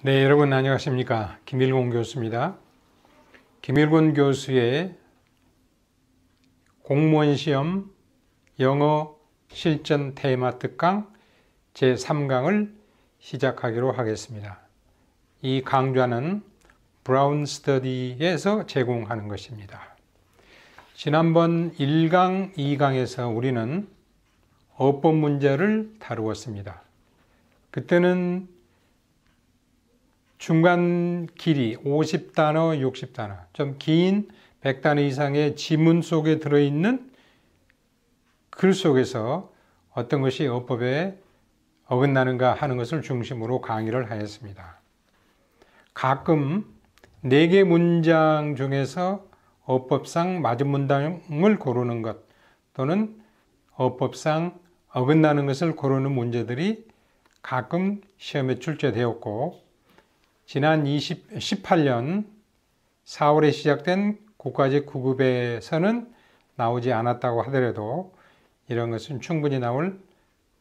네, 여러분 안녕하십니까? 김일곤 교수입니다. 김일곤 교수의 공무원 시험 영어 실전 테마 특강 제3강을 시작하기로 하겠습니다. 이 강좌는 브라운 스터디에서 제공하는 것입니다. 지난번 1강, 2강에서 우리는 어법 문제를 다루었습니다. 그때는 중간 길이 50단어, 60단어, 좀 긴 100단어 이상의 지문 속에 들어있는 글 속에서 어떤 것이 어법에 어긋나는가 하는 것을 중심으로 강의를 하였습니다. 가끔 4개 문장 중에서 어법상 맞은 문장을 고르는 것 또는 어법상 어긋나는 것을 고르는 문제들이 가끔 시험에 출제되었고, 지난 2018년 4월에 시작된 국가직 9급에서는 나오지 않았다고 하더라도 이런 것은 충분히 나올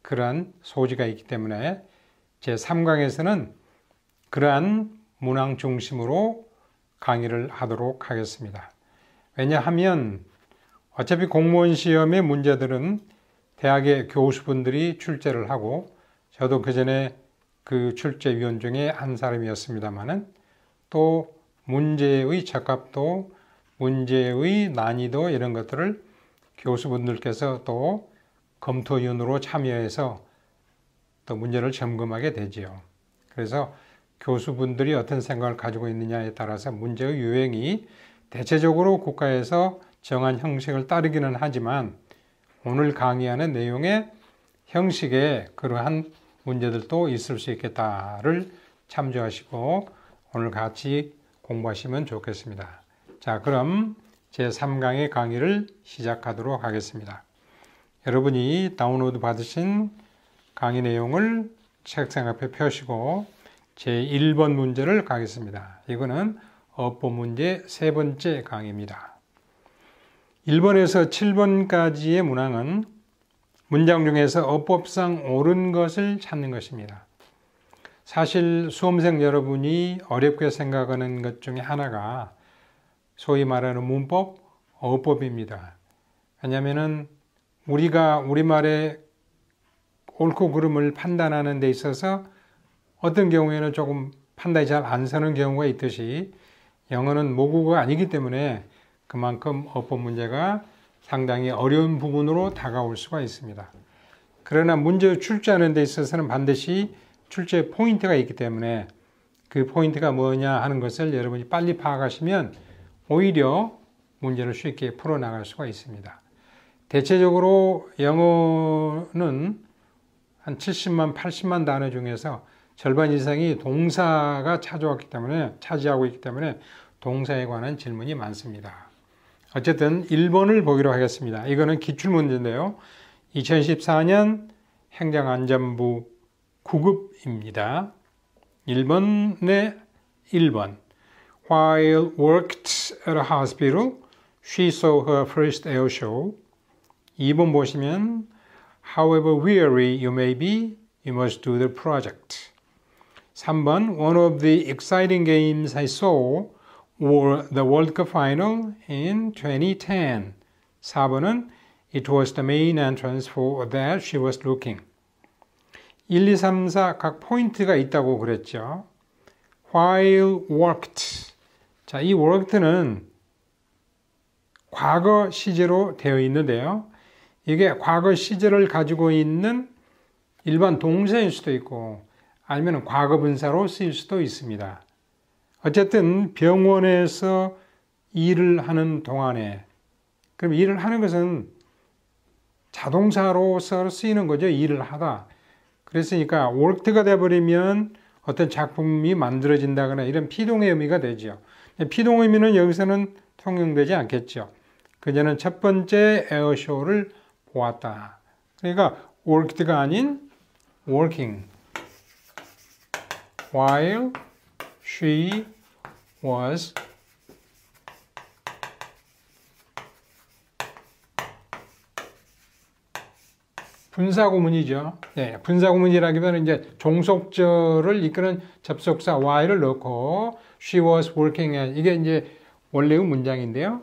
그러한 소지가 있기 때문에 제3강에서는 그러한 문항 중심으로 강의를 하도록 하겠습니다. 왜냐하면 어차피 공무원 시험의 문제들은 대학의 교수분들이 출제를 하고, 저도 그전에 그 출제위원 중에 한 사람이었습니다만은, 또 문제의 적합도, 문제의 난이도 이런 것들을 교수분들께서 또 검토위원으로 참여해서 또 문제를 점검하게 되지요. 그래서 교수분들이 어떤 생각을 가지고 있느냐에 따라서 문제의 유형이 대체적으로 국가에서 정한 형식을 따르기는 하지만, 오늘 강의하는 내용의 형식에 그러한 문제들도 있을 수 있겠다를 참조하시고 오늘 같이 공부하시면 좋겠습니다. 자, 그럼 제3강의 강의를 시작하도록 하겠습니다. 여러분이 다운로드 받으신 강의 내용을 책상 앞에 펴시고 제1번 문제를 가겠습니다. 이거는 어법 문제 3번째 강의입니다. 1번에서 7번까지의 문항은 문장 중에서 어법상 옳은 것을 찾는 것입니다. 사실 수험생 여러분이 어렵게 생각하는 것 중에 하나가 소위 말하는 문법, 어법입니다. 왜냐하면 우리가 우리말의 옳고 그름을 판단하는 데 있어서 어떤 경우에는 조금 판단이 잘 안 서는 경우가 있듯이, 영어는 모국어가 아니기 때문에 그만큼 어법 문제가 상당히 어려운 부분으로 다가올 수가 있습니다. 그러나 문제 출제하는 데 있어서는 반드시 출제 포인트가 있기 때문에 그 포인트가 뭐냐 하는 것을 여러분이 빨리 파악하시면 오히려 문제를 쉽게 풀어나갈 수가 있습니다. 대체적으로 영어는 한 70만, 80만 단어 중에서 절반 이상이 동사가 차지하고 있기 때문에 동사에 관한 질문이 많습니다. 어쨌든 1번을 보기로 하겠습니다. 이거는 기출문제인데요. 2014년 행정안전부 9급입니다. 1번에 1번. While worked at a hospital, she saw her first air show. 2번 보시면 However weary you may be, you must do the project. 3번 One of the exciting games I saw were the World Cup final in 2010. 4번은 It was the main entrance for that she was looking. 1, 2, 3, 4 각 포인트가 있다고 그랬죠. While worked. 자, 이 worked는 과거 시제로 되어 있는데요. 이게 과거 시제를 가지고 있는 일반 동사일 수도 있고 아니면 과거 분사로 쓰일 수도 있습니다. 어쨌든 병원에서 일을 하는 동안에, 그럼 일을 하는 것은 자동사로서 쓰이는 거죠. 일을 하다. 그랬으니까 worked가 되어버리면 어떤 작품이 만들어진다거나 이런 피동의 의미가 되죠. 피동 의미는 여기서는 통용되지 않겠죠. 그녀는 첫 번째 에어쇼를 보았다. 그러니까 worked가 아닌 working. While she was 분사구문이죠. 네, 분사구문이라기보다는 이제 종속절을 이끄는 접속사 while을 넣고 she was working at 이게 이제 원래의 문장인데요.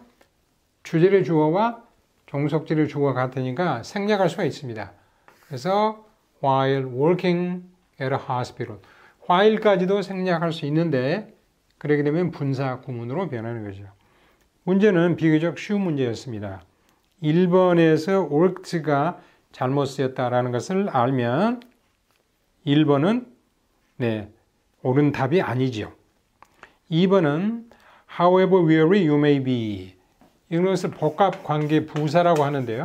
주절의 주어와 종속절의 주어가 같으니까 생략할 수가 있습니다. 그래서 while working at a hospital. while까지도 생략할 수 있는데 그렇게 되면 분사구문으로 변하는 거죠. 문제는 비교적 쉬운 문제였습니다. 1번에서 worked가 잘못 쓰였다라는 것을 알면 1번은 네, 옳은 답이 아니죠. 2번은 however weary you may be 이것을 복합관계 부사라고 하는데요.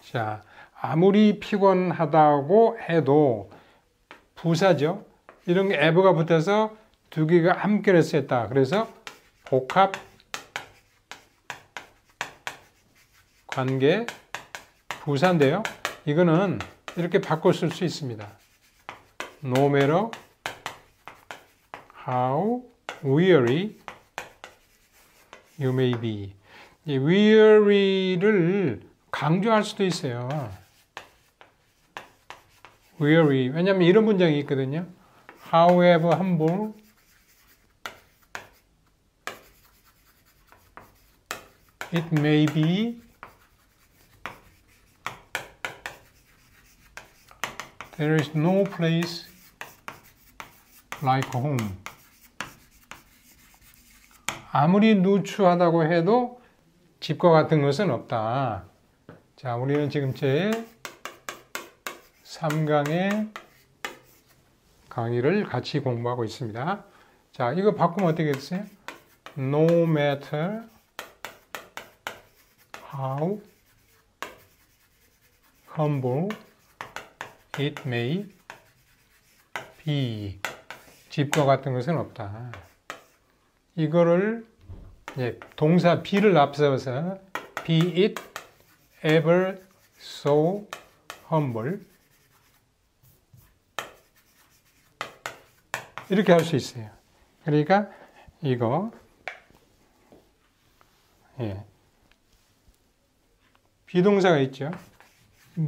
자, 아무리 피곤하다고 해도 부사죠. 이런 게 ever가 붙어서 두 개가 함께 쓰였다. 그래서 복합 관계 부사인데요. 이거는 이렇게 바꿔 쓸 수 있습니다. No matter how weary you may be. 이 weary를 강조할 수도 있어요. weary. 왜냐하면 이런 문장이 있거든요. However humble it may be, there is no place like home. 아무리 누추하다고 해도 집과 같은 것은 없다. 자, 우리는 지금 제 3강의 강의를 같이 공부하고 있습니다. 자, 이거 바꾸면 어떻게 됐어요? No matter how humble it may be. 집과 같은 것은 없다. 이거를 동사 be를 앞서서 be it ever so humble 이렇게 할 수 있어요. 그러니까 이거 비동사가 있죠.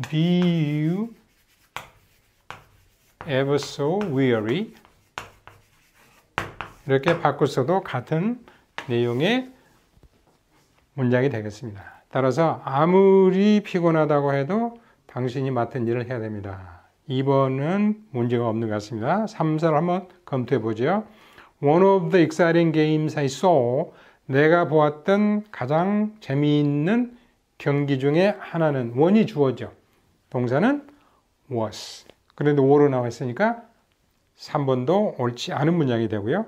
Be you ever so weary 이렇게 바꿔서도 같은 내용의 문장이 되겠습니다. 따라서 아무리 피곤하다고 해도 당신이 맡은 일을 해야 됩니다. 2번은 문제가 없는 것 같습니다. 3, 4를 한번 검토해 보죠. One of the exciting games I saw 내가 보았던 가장 재미있는 경기 중에 하나는 one이 주어죠. 동사는 was. 그런데 were로 나와 있으니까 3번도 옳지 않은 문장이 되고요.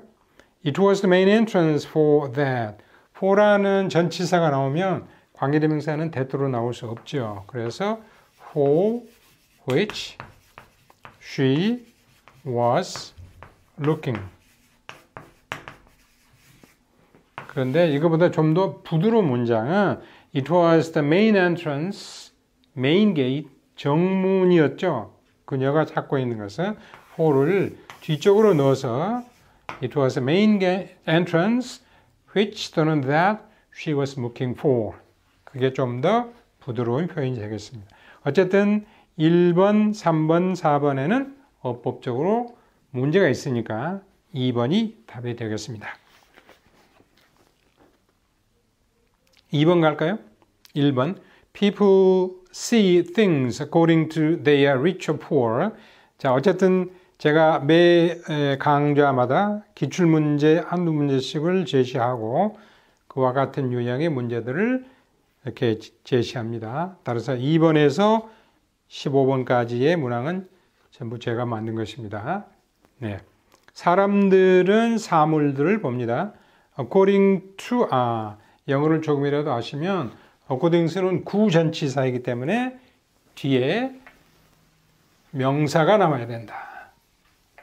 It was the main entrance for that. for라는 전치사가 나오면 관계대명사는 대토로 나올 수 없죠. 그래서 for which she was looking. 그런데 이거보다 좀 더 부드러운 문장은 It was the main entrance, main gate, 정문이었죠. 그녀가 찾고 있는 것은 for를 뒤쪽으로 넣어서 It was the main entrance which 또는 that she was looking for. 그게 좀 더 부드러운 표현이 되겠습니다. 어쨌든 1번, 3번, 4번에는 어법적으로 문제가 있으니까 2번이 답이 되겠습니다. 2번 갈까요? 1번. People see things according to their rich or poor. 자, 어쨌든 제가 매 강좌마다 기출문제 한두 문제씩을 제시하고 그와 같은 유형의 문제들을 이렇게 제시합니다. 따라서 2번에서 15번까지의 문항은 전부 제가 만든 것입니다. 네. 사람들은 사물들을 봅니다. According to, 영어를 조금이라도 아시면 according는 구전치사이기 때문에 뒤에 명사가 나와야 된다.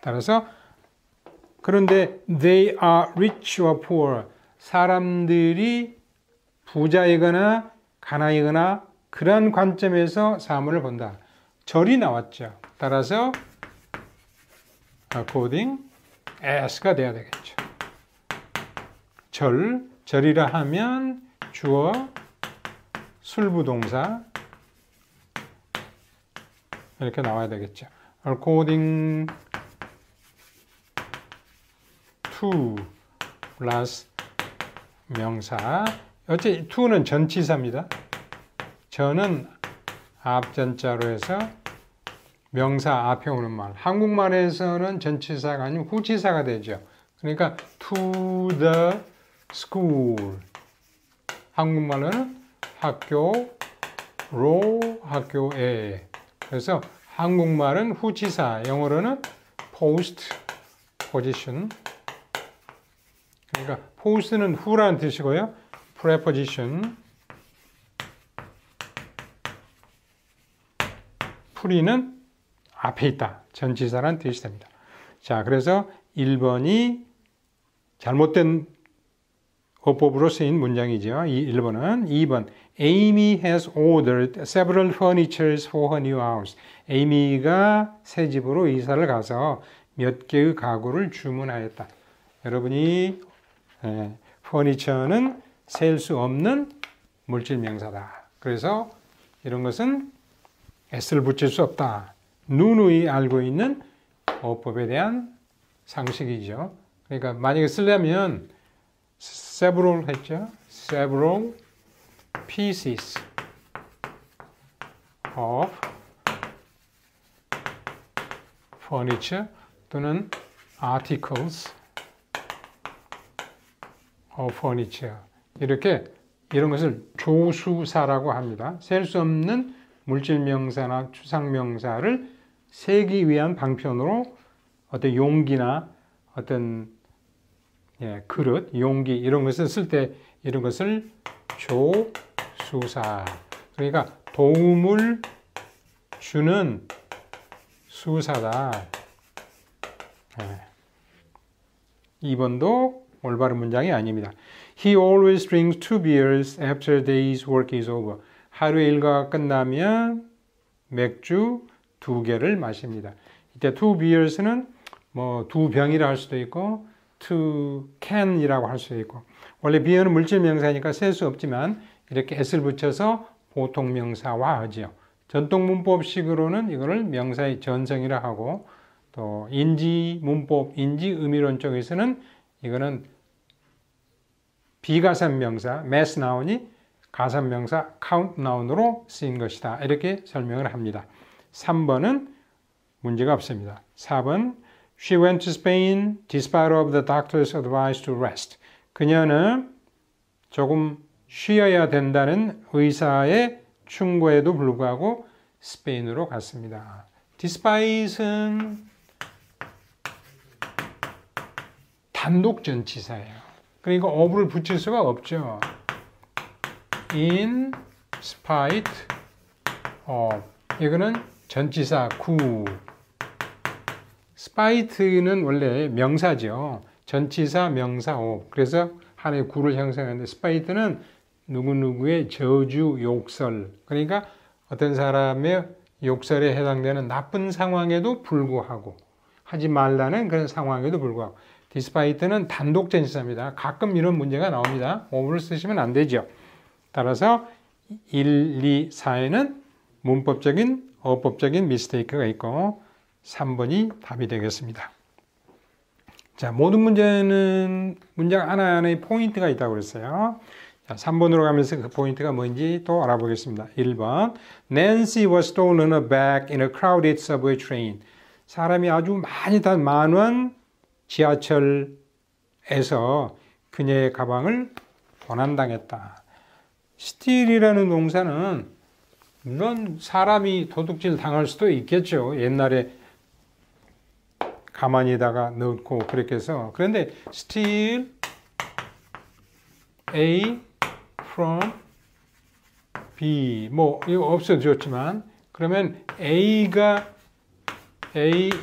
따라서 그런데 they are rich or poor. 사람들이 부자이거나 가난이거나 그런 관점에서 사물을 본다. 절이 나왔죠. 따라서 according as가 돼야 되겠죠. 절이라 하면 주어, 술부동사 이렇게 나와야 되겠죠. according to 플러스 명사. 어째 to는 전치사입니다. 저는 앞전자로 해서 명사 앞에 오는 말. 한국말에서는 전치사가 아니면 후치사가 되죠. 그러니까 to the school. 한국말로는 학교로 학교에. 그래서 한국말은 후치사, 영어로는 post position. 그러니까 post는 후라는 뜻이고요. preposition. pre는 앞에 있다. 전치사라는 뜻이 됩니다. 자, 그래서 1번이 잘못된 어법으로 쓰인 문장이죠. 1번은 2번. Amy has ordered several furnitures for her new house. 에이미가 새 집으로 이사를 가서 몇 개의 가구를 주문하였다. 여러분이 furniture는 셀 수 없는 물질 명사다. 그래서 이런 것은 s를 붙일 수 없다. 누누이 알고 있는 어법에 대한 상식이죠. 그러니까 만약에 쓰려면 several 했죠. several pieces of furniture 또는 articles of furniture 이런 것을 조수사라고 합니다. 셀 수 없는 물질명사나 추상명사를 세기 위한 방편으로 어떤 용기나 어떤 그릇, 용기 이런 것을 쓸 때 이런 것을 조수사. 그러니까 도움을 주는 수사다. 2번도 올바른 문장이 아닙니다. He always drinks 2 beers after the day's work is over. 하루의 일과가 끝나면 맥주 2개를 마십니다. 이때 2 beers는 뭐 2병이라 할 수도 있고 2 can이라고 할 수도 있고 원래 beer는 물질 명사니까 셀 수 없지만 이렇게 s를 붙여서 보통 명사화하지요. 전통 문법식으로는 이거를 명사의 전성이라 하고 또 인지 문법, 인지 의미론 쪽에서는 이거는 비가산 명사, mass noun이 가산 명사 count noun으로 쓰인 것이다. 이렇게 설명을 합니다. 3번은 문제가 없습니다. 4번 She went to Spain despite of the doctor's advice to rest. 그녀는 조금 쉬어야 된다는 의사의 충고에도 불구하고 스페인으로 갔습니다. despite은 단독 전치사예요. 그러니까 of를 붙일 수가 없죠. in spite of 이거는 전치사 구. spite는 원래 명사죠. 전치사 명사 of. 그래서 하나의 구를 형성하는데 spite는 누구누구의 저주 욕설. 그러니까 어떤 사람의 욕설에 해당되는 나쁜 상황에도 불구하고 하지 말라는 그런 상황에도 불구하고 despite는 단독 전치사입니다. 가끔 이런 문제가 나옵니다. of를 쓰시면 안 되죠. 따라서 1, 2, 4에는 문법적인, 어법적인 미스테이크가 있고 3번이 답이 되겠습니다. 자, 모든 문제는 문장 하나하나의 포인트가 있다고 그랬어요. 자, 3번으로 가면서 그 포인트가 뭔지 또 알아보겠습니다. 1번 Nancy was stolen a bag in a crowded subway train. 사람이 아주 많이 탄 만원 지하철에서 그녀의 가방을 도난당했다. 스틸이라는 동사는 물론 사람이 도둑질 당할 수도 있겠죠. 옛날에 가만히다가 넣고 그렇게 해서. 그런데 steal A from B 뭐 이거 없어졌지만 그러면 A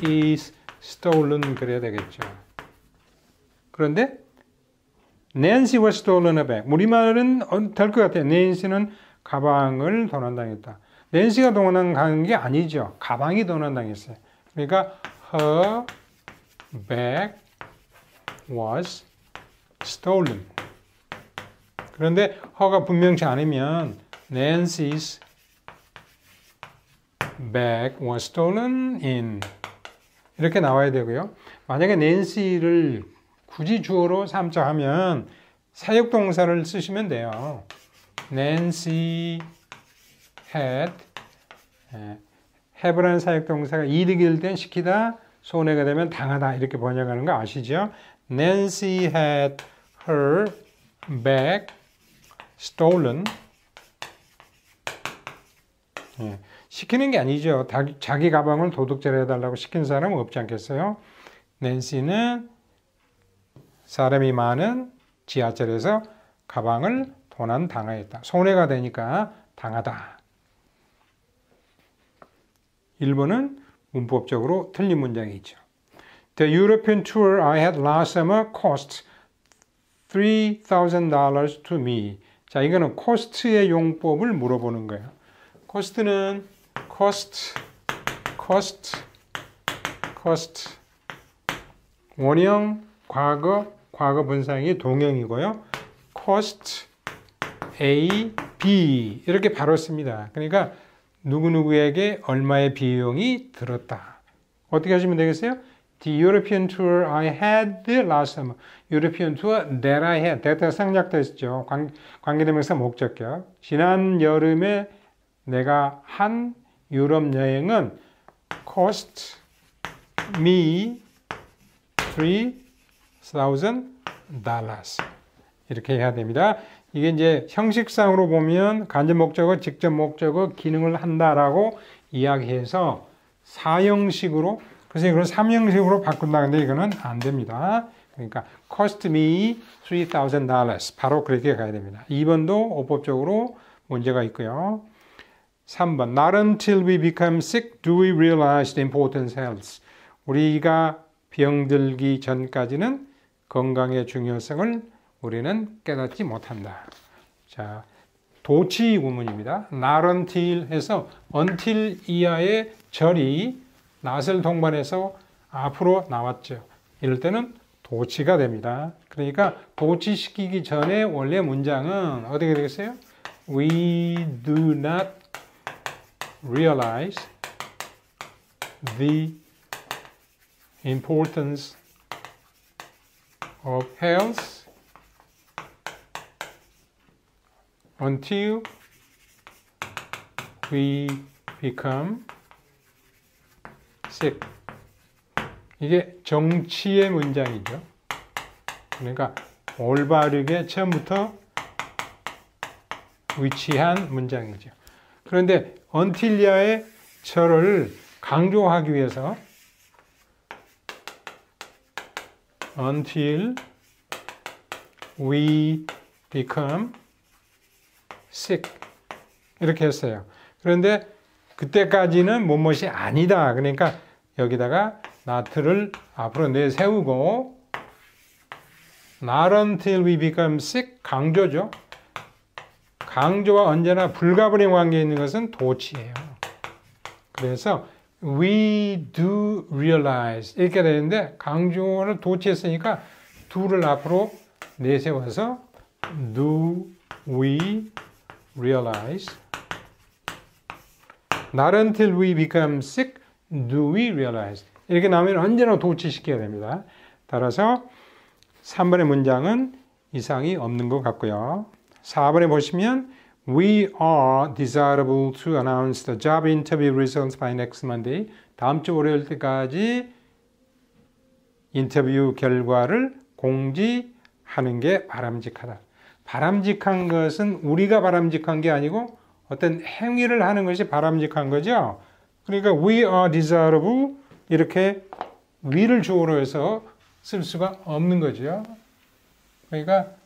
is stolen 그래야 되겠죠. 그런데 Nancy was stolen a bag. 우리말은 될 것 같아요. Nancy는 가방을 도난당했다. 낸시가 도난당한 게 아니죠. 가방이 도난당했어요. 그러니까 her bag was stolen. 그런데 her가 분명치 않으면 Nancy's bag was stolen in 이렇게 나와야 되고요. 만약에 Nancy를 굳이 주어로 삼자 하면 사역동사를 쓰시면 돼요. Nancy had have라는 사역동사가 이득일 땐 시키다, 손해가 되면 당하다 이렇게 번역하는 거 아시죠? Nancy had her bag stolen. 시키는 게 아니죠. 자기 가방을 도둑질 해달라고 시킨 사람은 없지 않겠어요? 낸시는 사람이 많은 지하철에서 가방을 도난 당하였다. 손해가 되니까 당하다. 1번은 문법적으로 틀린 문장이 있죠. The European tour I had last summer cost $3,000 to me. 자, 이거는 cost의 용법을 물어보는 거예요. cost는 cost 원형, 과거 분사형이 동형이고요. cost A, B 이렇게 바로 씁니다. 그러니까 누구누구에게 얼마의 비용이 들었다. 어떻게 하시면 되겠어요? The European tour I had last summer. European tour that I had. that가 생략됐죠. 관계대명사 목적격. 지난 여름에 내가 한 유럽 여행은 cost me $3,000. 이렇게 해야 됩니다. 이게 이제 형식상으로 보면 간접 목적어, 직접 목적어 기능을 한다라고 이야기해서 4형식으로, 그래서 이걸 3형식으로 바꾼다. 근데 이거는 안 됩니다. 그러니까 cost me $3,000. 바로 그렇게 가야 됩니다. 2번도 어법적으로 문제가 있고요. 3번. Not until we become sick do we realize the importance of health. 우리가 병들기 전까지는 건강의 중요성을 우리는 깨닫지 못한다. 자, 도치 구문입니다. Not until 해서 until 이하의 절이 not을 동반해서 앞으로 나왔죠. 이럴 때는 도치가 됩니다. 그러니까 도치시키기 전에 원래 문장은 어떻게 되겠어요? We do not realize the importance of health until we become sick. 이게 정치의 문장이죠. 그러니까 올바르게 처음부터 위치한 문장이죠. 그런데 until야의 절을 강조하기 위해서 until we become sick 이렇게 했어요. 그런데 그때까지는 뭐뭇이 아니다. 그러니까 여기다가 not를 앞으로 내세우고 not until we become sick 강조죠. 강조와 언제나 불가분의 관계에 있는 것은 도치예요. 그래서 we do realize 이렇게 되는데 강조를 도치했으니까 do를 앞으로 내세워서 do we realize not until we become sick do we realize 이렇게 나오면 언제나 도치시켜야 됩니다. 따라서 3번의 문장은 이상이 없는 것 같고요. 4번에 보시면 We are desirable to announce the job interview results by next Monday. 다음 주 월요일 때까지 인터뷰 결과를 공지하는 게 바람직하다. 바람직한 것은 우리가 바람직한 게 아니고 어떤 행위를 하는 것이 바람직한 거죠. 그러니까 we are desirable 이렇게 we를 주어로 해서 쓸 수가 없는 거죠. 그러니까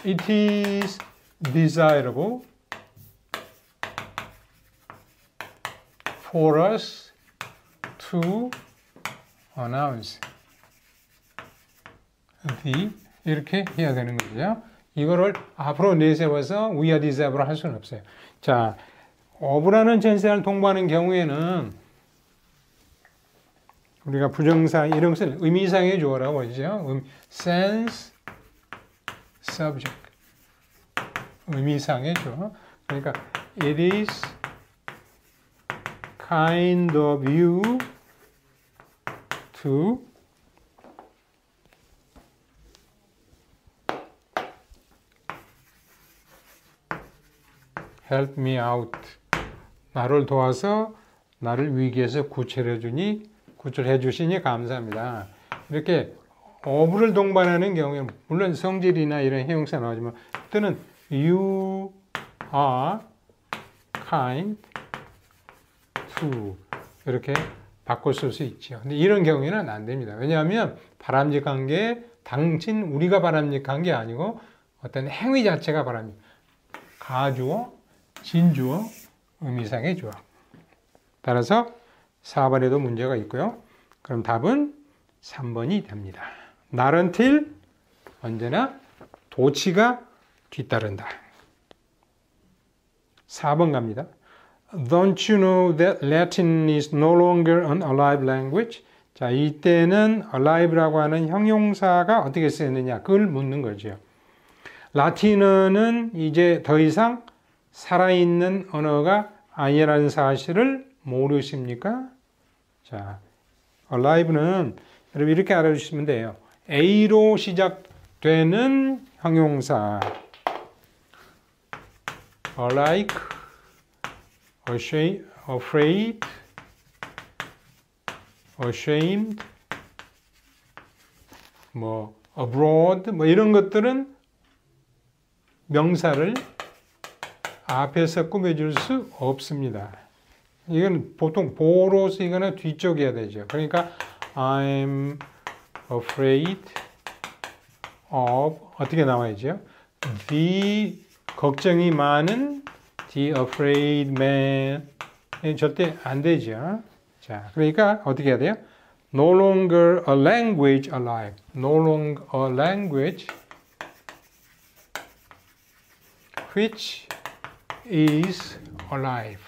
it is desirable for us to announce the 이렇게 해야 되는 거죠. 이거를 앞으로 내세워서 we are desirable 할 수는 없어요. 자, of라는 전세를 통보하는 경우에는 우리가 부정사 이런 것을 의미상의 주어라고 하죠. sense subject. 의미상의 주어. 그러니까 it is kind of you to help me out. 나를 도와서 나를 위기에서 구출해 주시니 감사합니다. 이렇게 어부를 동반하는 경우에는 물론 성질이나 이런 형용사 나오지만 또는 you are kind to 이렇게 바꿔 쓸 수 있죠. 근데 이런 경우에는 안 됩니다. 왜냐하면 바람직한 게 우리가 바람직한 게 아니고 어떤 행위 자체가 바람직. 가주어, 진주어, 의미상의 주어. 따라서 4번에도 문제가 있고요. 그럼 답은 3번이 됩니다. not until 언제나 도치가 뒤따른다. 4번 갑니다. Don't you know that Latin is no longer an alive language? 자, 이때는 alive라고 하는 형용사가 어떻게 쓰였느냐 그걸 묻는 거죠. 라틴어는 이제 더 이상 살아있는 언어가 아니라는 사실을 모르십니까? 자, alive는 여러분 이렇게 알아주시면 돼요. A로 시작되는 형용사 alike, afraid, ashamed, abroad 이런 것들은 명사를 앞에서 꾸며줄 수 없습니다. 이건 보통 보로 쓰이거나 뒤쪽이어야 되죠. 그러니까 I'm afraid of 어떻게 나와야죠? The 걱정이 많은 the afraid man 절대 안 되죠. 자, 그러니까 어떻게 해야 돼요? No longer a language alive. No longer a language which is alive.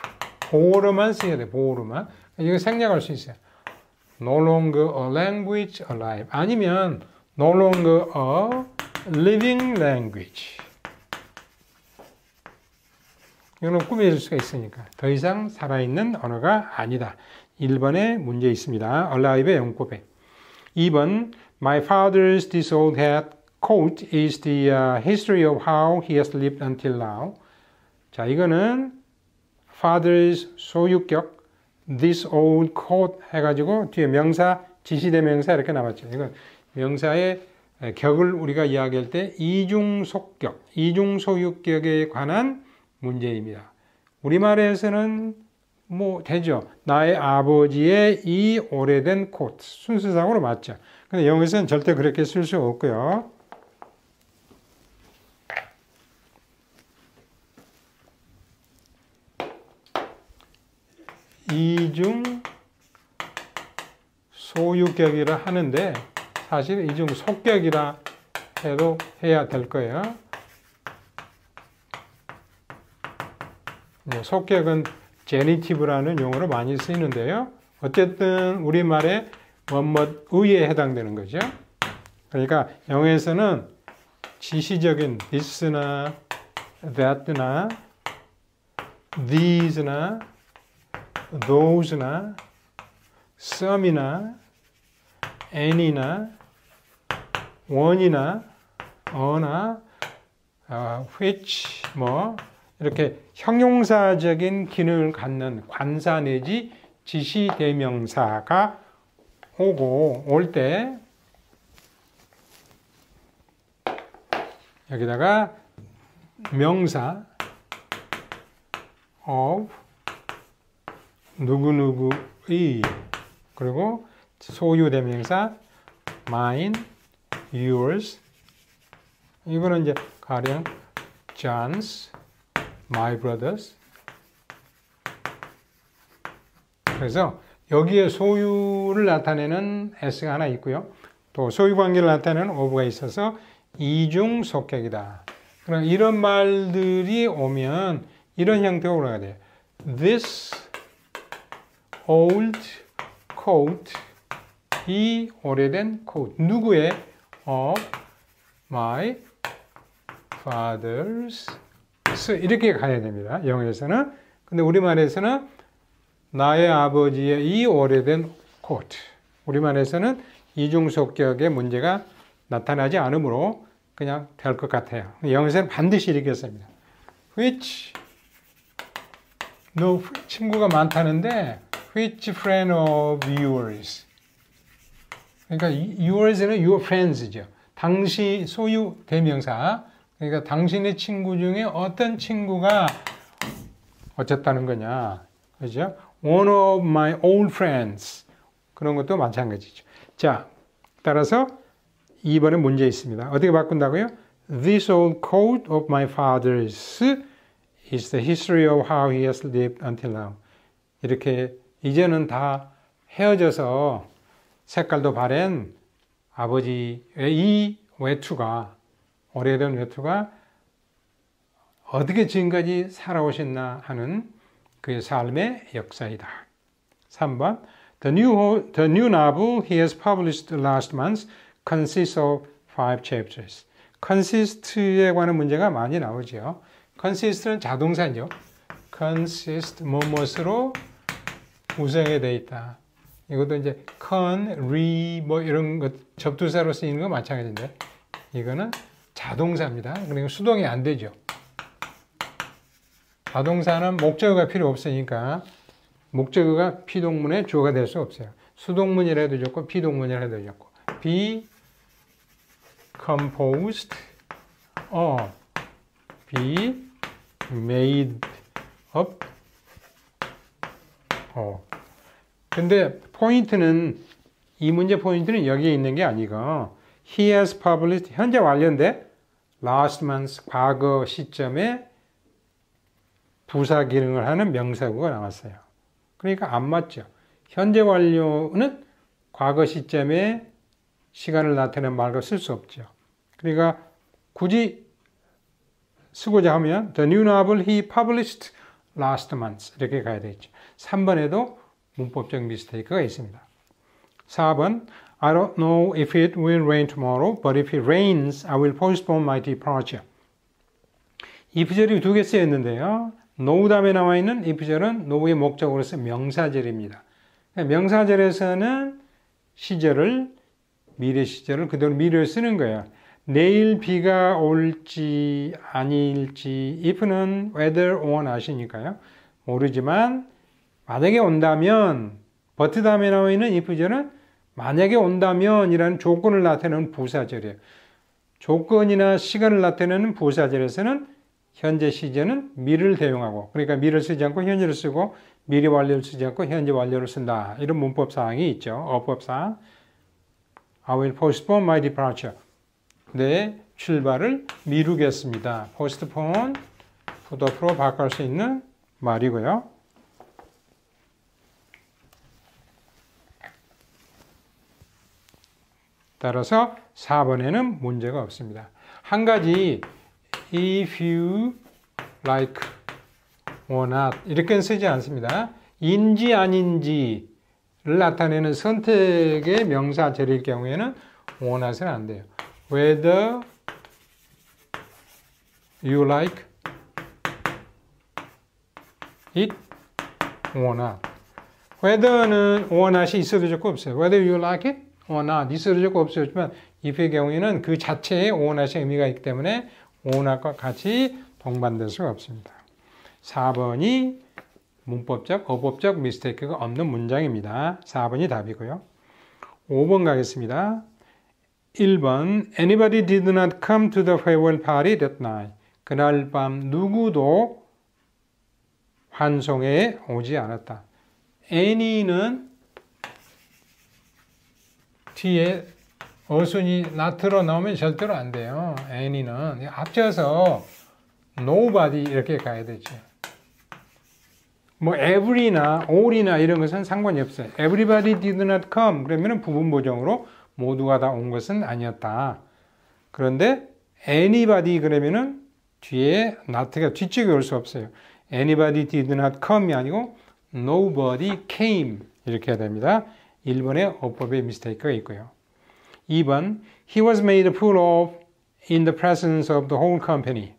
보호로만 써야 돼. 보호로만. 이거 생략할 수 있어요. No longer a language alive. 아니면 no longer a living language. 이거는 꾸며줄 수가 있으니까. 더 이상 살아있는 언어가 아니다. 1번에 문제 있습니다. alive의 영법에. 2번 My father's this old hat coat is the history of how he has lived until now. 자, 이거는 father's 소유격 this old coat 해가지고 뒤에 명사, 지시대명사 이렇게 나왔죠. 이건 명사의 격을 우리가 이야기할 때 이중속격, 이중소유격에 관한 문제입니다. 우리말에서는 되죠. 나의 아버지의 이 오래된 코트. 순서상으로 맞죠. 근데 영어에서는 절대 그렇게 쓸 수 없고요. 이중 소유격이라 하는데 사실 이중 속격이라 해도 해야 될 거예요. 속격은 제니티브라는 용어로 많이 쓰이는데요. 어쨌든 우리말에 뭐뭐의에 해당되는 거죠. 그러니까 영어에서는 지시적인 this나 that나 these나 those나 some이나 any나 one이나 a나 which 이렇게 형용사적인 기능을 갖는 관사 내지 지시대명사가 올 때 여기다가 명사 of 누구누구의 그리고 소유대명사 mine, yours 이거는 이제 가령 John's, my brothers 그래서 여기에 소유를 나타내는 s가 하나 있고요. 또 소유관계를 나타내는 of가 있어서 이중 속격이다. 그럼 이런 말들이 오면 이런 형태로 올라가야 돼요. This old coat 이 오래된 coat. 누구의? Of my father's. 이렇게 가야 됩니다. 영어에서는. 근데 우리말에서는 나의 아버지의 이 오래된 coat. 우리말에서는 이중속격의 문제가 나타나지 않으므로 그냥 될 것 같아요. 영어에서는 반드시 이렇게 씁니다. Which, 너 친구가 많다는데 Which friend of yours? 그러니까 yours는 your friends죠. 당시 소유 대명사. 그러니까 당신의 친구 중에 어떤 친구가 어쨌다는 거냐. 그죠? One of my old friends. 그런 것도 마찬가지죠. 자, 따라서 2번에 문제 있습니다. 어떻게 바꾼다고요? This old coat of my father's is the history of how he has lived until now. 이렇게 이제는 다 헤어져서 색깔도 바랜 아버지의 이 외투가, 오래된 외투가 어떻게 지금까지 살아오셨나 하는 그의 삶의 역사이다. 3번 The new novel he has published last month consists of 5 chapters. consist에 관한 문제가 많이 나오죠. consist는 자동사죠. consist, 무엇으로 구성이 되어 있다. 이것도 이제 con, re, 뭐 이런 것, 접두사로 쓰이는 거 마찬가지인데, 이거는 자동사입니다. 그러니까 수동이 안 되죠. 자동사는 목적어가 필요 없으니까 목적어가 피동문의 주어가 될 수 없어요. 수동문이라도 좋고 피동문이라도 좋고. be composed of, be made up of. 근데 포인트는, 이 문제 포인트는 여기에 있는 게 아니고 he has published, 현재 완료인데 last month, 과거 시점에 부사 기능을 하는 명사구가 나왔어요. 그러니까 안 맞죠. 현재 완료는 과거 시점에 시간을 나타내는 말과 쓸 수 없죠. 그러니까 굳이 쓰고자 하면 The new novel he published last month 이렇게 가야 되겠죠. 3번에도 문법적 미스테이크가 있습니다. 4번 I don't know if it will rain tomorrow, but if it rains, I will postpone my departure. if절이 두 개 쓰였는데요. know 다음에 나와 있는 if절은 know의 목적으로서 명사절입니다. 명사절에서는 시절을, 미래 시절을 그대로 미래를 쓰는 거예요. 내일 비가 올지 아닐지, if는 whether or not이니까요. 모르지만 만약에 온다면, but 다음에 나와 있는 if절은 만약에 온다면 이라는 조건을 나타내는 부사절이에요. 조건이나 시간을 나타내는 부사절에서는 현재 시제는 미래를 대용하고, 그러니까 미래를 쓰지 않고 현재를 쓰고, 미래 완료를 쓰지 않고 현재 완료를 쓴다. 이런 문법사항이 있죠. 어법사항. I will postpone my departure. 내 출발을 미루겠습니다. postpone, putup으로 바꿀 수 있는 말이고요. 따라서 4번에는 문제가 없습니다. 한 가지 if you like or not 이렇게는 쓰지 않습니다. 인지 아닌지를 나타내는 선택의 명사절일 경우에는 or not은 안 돼요. Whether you like it or not. whether는 or not이 있어도 좋고 없어요. Whether you like it or not 있어도 좋고 없어지만 if의 경우에는 그 자체에 or not의 의미가 있기 때문에 or not과 같이 동반될 수가 없습니다. 4번이 문법적, 어법적 미스테이크가 없는 문장입니다. 4번이 답이고요. 5번 가겠습니다. 1번 Anybody did not come to the farewell party that night. 그날 밤 누구도 환송에 오지 않았다. Any는 뒤에 어순이 not로 나오면 절대로 안 돼요. any는 합쳐서 nobody 이렇게 가야 되죠. 뭐 every나 all이나 이런 것은 상관이 없어요. Everybody did not come 그러면 부분 보정으로 모두가 다 온 것은 아니었다. 그런데 anybody 그러면은 뒤에 not가 뒤쪽에 올 수 없어요. Anybody did not come이 아니고 nobody came 이렇게 해야 됩니다. 1번에 어법에 미스테이크가 있고요. 2번 He was made a fool of in the presence of the whole company.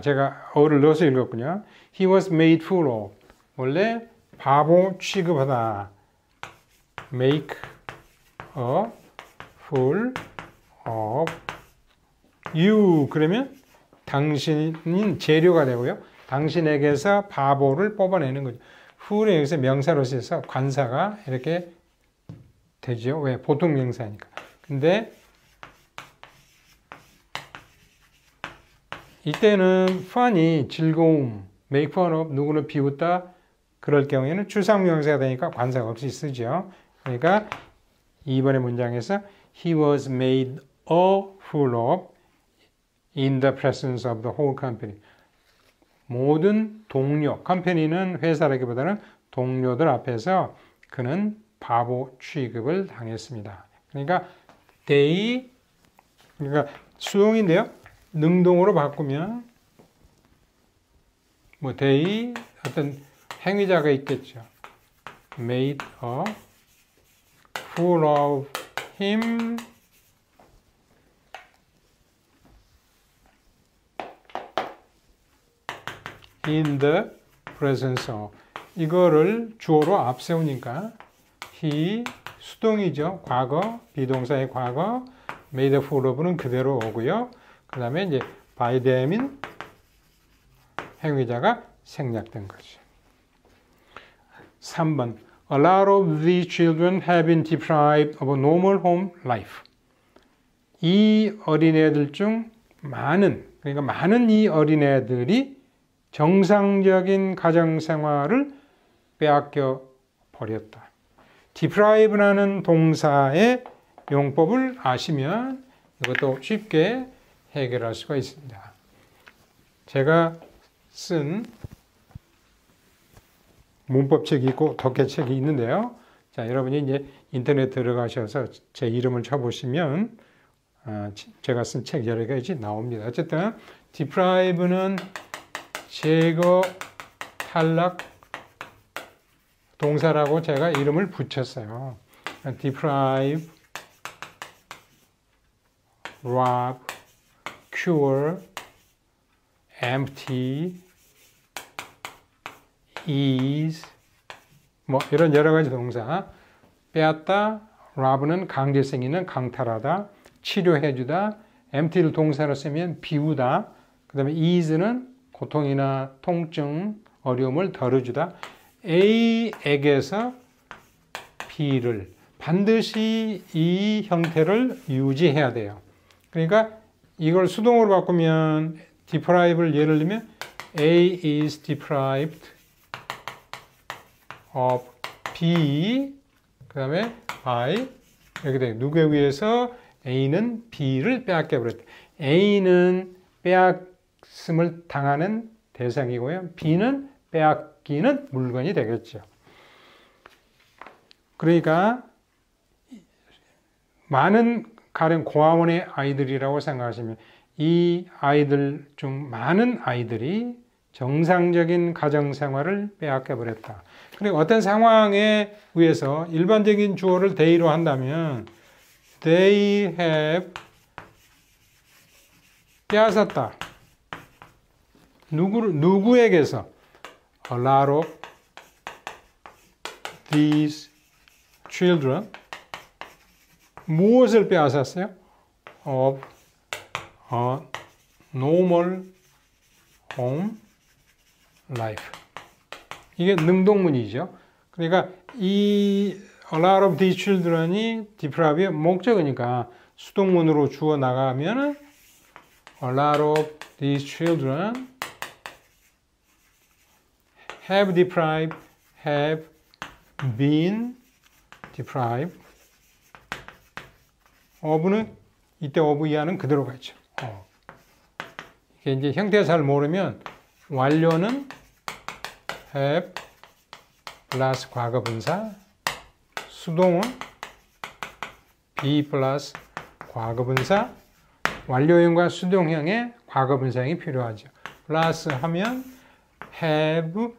제가 어를 넣어서 읽었군요. He was made fool of. 원래 바보 취급하다. Make a fool of you. 그러면 당신인 재료가 되고요. 당신에게서 바보를 뽑아내는 거죠. fool은 여기서 명사로 쓰여서 관사가 이렇게 되죠. 왜? 보통 명사니까. 근데 이때는 fun이 즐거움, make fun of 누구를 비웃다 그럴 경우에는 추상명사가 되니까 관사가 없이 쓰죠. 그러니까 2번의 문장에서 He was made a fool of in the presence of the whole company. 모든 동료, 컴퍼니는 회사라기보다는 동료들 앞에서 그는 바보 취급을 당했습니다. 그러니까 그러니까 수동인데요. 능동으로 바꾸면 they 어떤 행위자가 있겠죠. made a fool of him in the presence of. 이거를 주어로 앞세우니까 he 수동이죠. 과거, 비동사의 과거, made a fool of는 그대로 오고요. 그 다음에 이제 by them인 행위자가 생략된 거죠. 3번 A lot of these children have been deprived of a normal home life. 이 어린애들 중 그러니까 많은 이 어린애들이 정상적인 가정생활을 빼앗겨 버렸다. deprive라는 동사의 용법을 아시면 이것도 쉽게 해결할 수가 있습니다. 제가 쓴 문법책이 있고 덕해책이 있는데요. 자, 여러분이 이제 인터넷 들어가셔서 제 이름을 쳐보시면 제가 쓴 책 여러 가지 나옵니다. 어쨌든 deprive는 제거, 탈락 동사라고 제가 이름을 붙였어요. deprive, rob, cure, empty, ease 뭐 이런 여러 가지 동사. 빼앗다, rob는 강제성이는 강탈하다, 치료해주다, empty를 동사로 쓰면 비우다, 그 다음에 ease는 고통이나 통증, 어려움을 덜어주다. A에게서 B를 반드시 이 형태를 유지해야 돼요. 그러니까 이걸 수동으로 바꾸면 deprive를 예를 들면 A is deprived of B 그 다음에 by 이렇게 돼요. 누구에 의해서 A는 B를 빼앗겨 버렸다. A는 빼앗음을 당하는 대상이고요. B는 빼앗기는 물건이 되겠죠. 그러니까 많은 가령 고아원의 아이들이라고 생각하시면 이 아이들 중 많은 아이들이 정상적인 가정생활을 빼앗겨 버렸다. 그리고 어떤 상황에 의해서 일반적인 주어를 they로 한다면 they have 빼앗았다. 누구에게서 a lot of these children 무엇을 빼앗았어요? of a normal home life. 이게 능동문이죠. 그러니까 이 a lot of these children이 deprive의 목적이니까 수동문으로 주어 나가면은 a lot of these children have deprived, have been deprived. of는 이때 of 이하는 그대로 가죠. 이게 이제 형태가 잘 모르면 완료는 have 플러스 과거분사, 수동은 be 플러스 과거분사, 완료형과 수동형의 과거분사형이 필요하죠. 플러스 하면 have,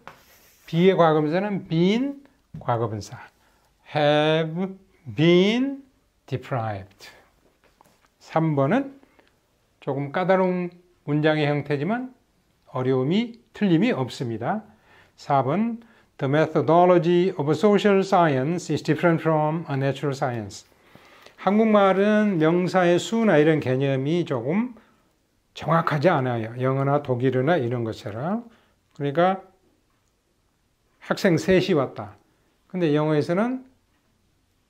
be의 과거분사는 been, 과거분사. have been deprived. 3번은 조금 까다로운 문장의 형태지만 틀림이 없습니다. 4번 The methodology of a social science is different from a natural science. 한국말은 명사의 수나 이런 개념이 조금 정확하지 않아요. 영어나 독일어나 이런 것처럼. 그러니까 학생 셋이 왔다. 근데 영어에서는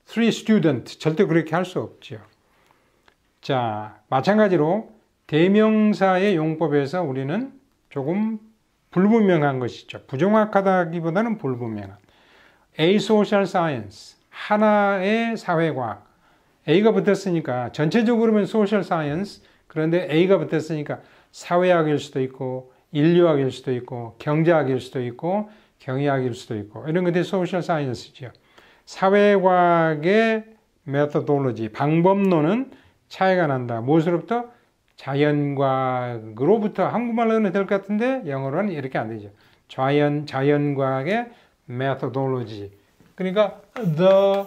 three student 절대 그렇게 할 수 없죠. 자, 마찬가지로 대명사의 용법에서 우리는 조금 불분명한 것이죠. 부정확하다기보다는 불분명한. A social science, 하나의 사회과학. A가 붙었으니까 전체적으로는 social science, 그런데 A가 붙었으니까 사회학일 수도 있고 인류학일 수도 있고 경제학일 수도 있고 경영학일 수도 있고 이런 것들이 social science죠. 사회과학의 methodology, 방법론은 차이가 난다. 무엇으로부터? 자연과학으로부터. 한국말로는 될 것 같은데 영어로는 이렇게 안 되죠. 자연과학의 methodology. 그러니까 the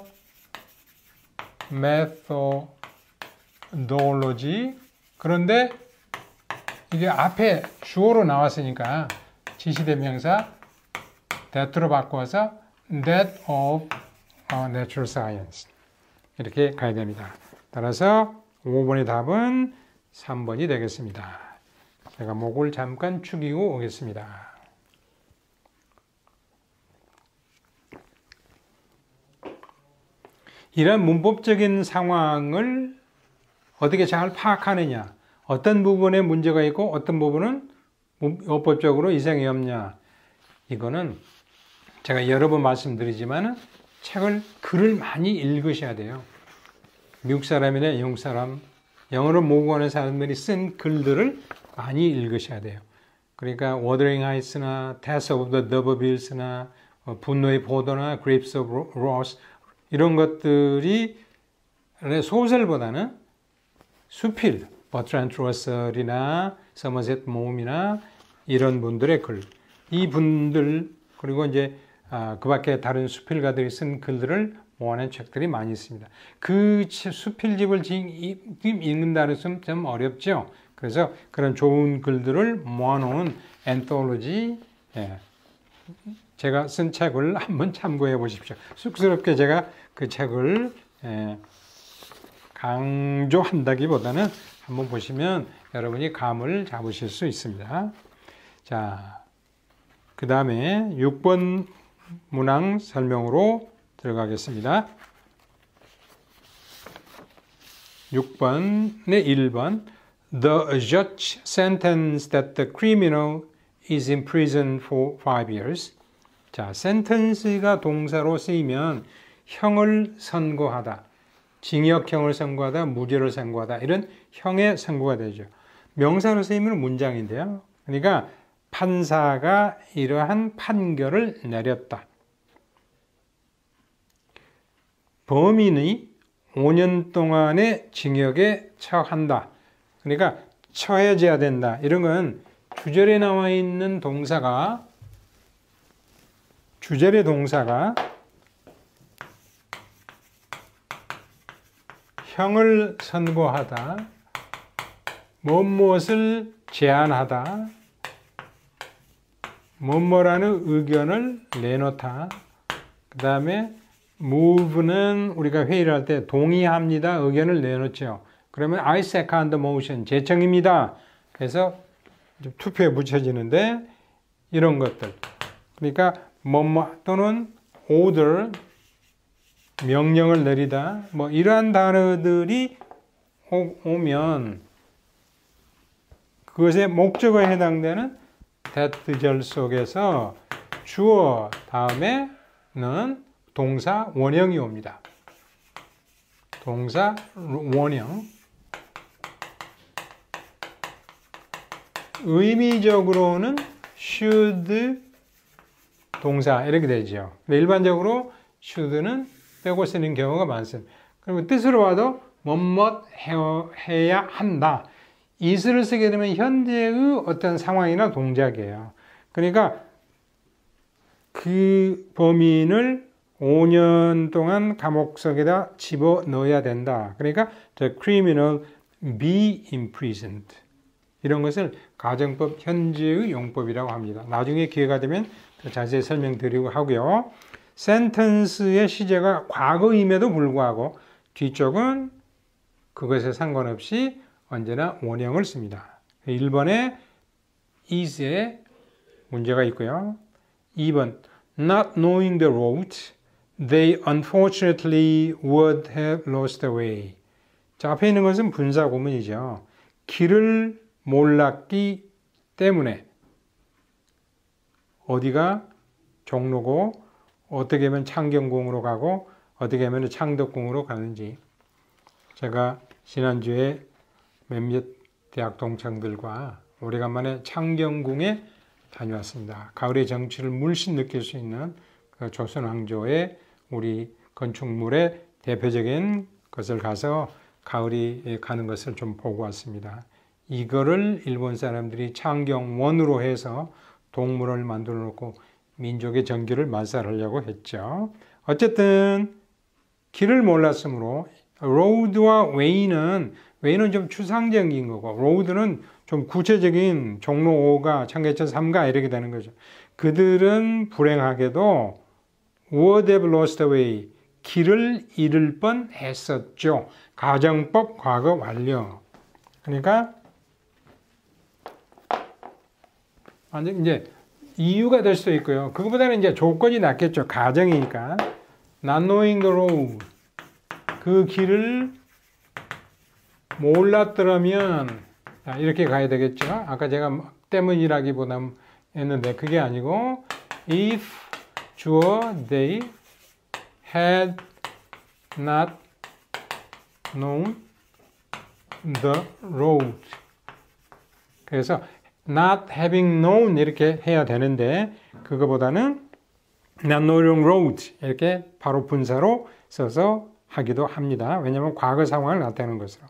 methodology. 그런데 이게 앞에 주어로 나왔으니까 지시대명사 that로 바꿔서 that of natural science. 이렇게 가야 됩니다. 따라서 5번의 답은 3번이 되겠습니다. 제가 목을 잠깐 축이고 오겠습니다. 이런 문법적인 상황을 어떻게 잘 파악하느냐, 어떤 부분에 문제가 있고 어떤 부분은 어법적으로 이상이 없냐, 이거는 제가 여러 번 말씀드리지만 글을 많이 읽으셔야 돼요. 미국 사람이나 영국 사람, 영어를 모국하는 사람들이 쓴 글들을 많이 읽으셔야 돼요. 그러니까 Wuthering Heights나 Tales of the D'Urberville's나 분노의 포도나 Grapes of Wrath 이런 것들이 소설보다는 수필, 버트란드 러셀이나 서머셋 mom이나 이런 분들의 글, 이 분들 그리고 이제 그 밖에 다른 수필가들이 쓴 글들을 모아낸 책들이 많이 있습니다. 그 수필집을 읽는다는 것은 좀 어렵죠. 그래서 그런 좋은 글들을 모아놓은 엔톨로지, 제가 쓴 책을 한번 참고해 보십시오. 쑥스럽게 제가 그 책을 강조한다기보다는 한번 보시면 여러분이 감을 잡으실 수 있습니다. 자, 그 다음에 6번 문항 설명으로 들어가겠습니다. 6번의 1번 The judge sentenced that the criminal is in prison for 5 years. 자, sentence가 동사로 쓰이면 형을 선고하다, 징역형을 선고하다, 무죄를 선고하다 이런 형의 선고가 되죠. 명사로 쓰이면 문장인데요. 그러니까 판사가 이러한 판결을 내렸다. 범인이 5년 동안의 징역에 처한다. 그러니까 처해져야 된다. 이런 건 주절에 나와 있는 동사가 주절의 동사가 형을 선고하다, 무엇을 제안하다, 뭐뭐라는 의견을 내놓다. 그 다음에 move는 우리가 회의를 할 때 동의합니다. 의견을 내놓죠. 그러면 I second the motion. 제청입니다. 그래서 투표에 붙여지는데 이런 것들. 그러니까 뭐뭐 또는 order 명령을 내리다. 뭐 이러한 단어들이 오면 그것의 목적어에 해당되는 that절 속에서 주어 다음에는 동사 원형이 옵니다. 동사 원형. 의미적으로는 should 동사 이렇게 되죠. 근데 일반적으로 should는 빼고 쓰는 경우가 많습니다. 그리고 뜻으로 봐도 뭐뭐 해야 한다. is를 쓰게 되면 현재의 어떤 상황이나 동작이에요. 그러니까 그 범인을 5년 동안 감옥석에다 집어넣어야 된다. 그러니까 the criminal be imprisoned. 이런 것을 가정법 현재의 용법이라고 합니다. 나중에 기회가 되면 더 자세히 설명드리고 하고요. sentence의 시제가 과거임에도 불구하고 뒤쪽은 그것에 상관없이 언제나 원형을 씁니다. 1번에 is에 문제가 있고요. 2번 not knowing the route, they unfortunately would have lost the way. 자, 앞에 있는 것은 분사 구문이죠. 길을 몰랐기 때문에 어디가 종로고 어떻게 하면 창경궁으로 가고 어떻게 하면 창덕궁으로 가는지 제가 지난주에 몇몇 대학 동창들과 오래간만에 창경궁에 다녀왔습니다. 가을의 정취를 물씬 느낄 수 있는 그 조선 왕조의 우리 건축물의 대표적인 것을 가서 가을이 가는 것을 좀 보고 왔습니다. 이거를 일본 사람들이 창경원으로 해서 동물을 만들어 놓고 민족의 정규를 말살하려고 했죠. 어쨌든 길을 몰랐으므로 road와 way는 좀 추상적인 거고 road는 좀 구체적인 종로 5가 청계천 3가 이렇게 되는 거죠. 그들은 불행하게도 would have lost the way, 길을 잃을 뻔 했었죠. 가정법 과거 완료. 그러니까 이제 이유가 될 수도 있고요. 그거보다는 이제 조건이 낫겠죠. 가정이니까. Not knowing the road. 그 길을 몰랐더라면 이렇게 가야 되겠죠. 아까 제가 때문이라기보다 했는데 그게 아니고 if 주어 they had not known the road. 그래서 not having known 이렇게 해야 되는데 그거보다는 not knowing road 이렇게 바로 분사로 써서 하기도 합니다. 왜냐하면 과거 상황을 나타내는 것으로.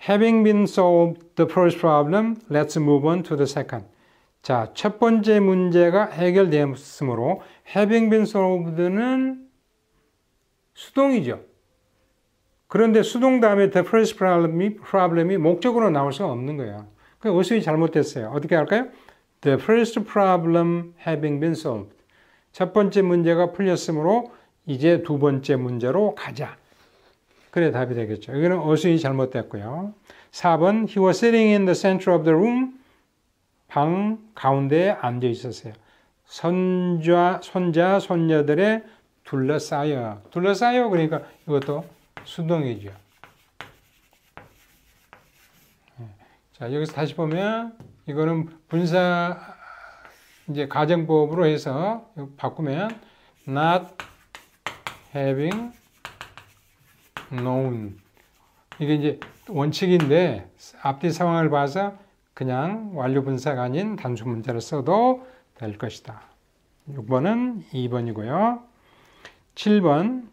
Having been solved the first problem, let's move on to the second. 자, 첫 번째 문제가 해결되었으므로 having been solved는 수동이죠. 그런데 수동 다음에 the first problem이 목적으로 나올 수가 없는 거예요. 그 어순이 잘못됐어요. 어떻게 할까요? The first problem having been solved. 첫 번째 문제가 풀렸으므로 이제 두 번째 문제로 가자. 그래 답이 되겠죠. 이거는 어순이 잘못됐고요. 4번 He was sitting in the center of the room. 방 가운데에 앉아 있었어요. 손자, 손녀들의 둘러싸여. 둘러싸여 그러니까 이것도 수동이죠. 자, 여기서 다시 보면 이거는 분사 이제 가정법으로 해서 바꾸면 not having known 이게 이제 원칙인데 앞뒤 상황을 봐서 그냥 완료 분사가 아닌 단수 문자를 써도 될 것이다. 6번은 2번이고요. 7번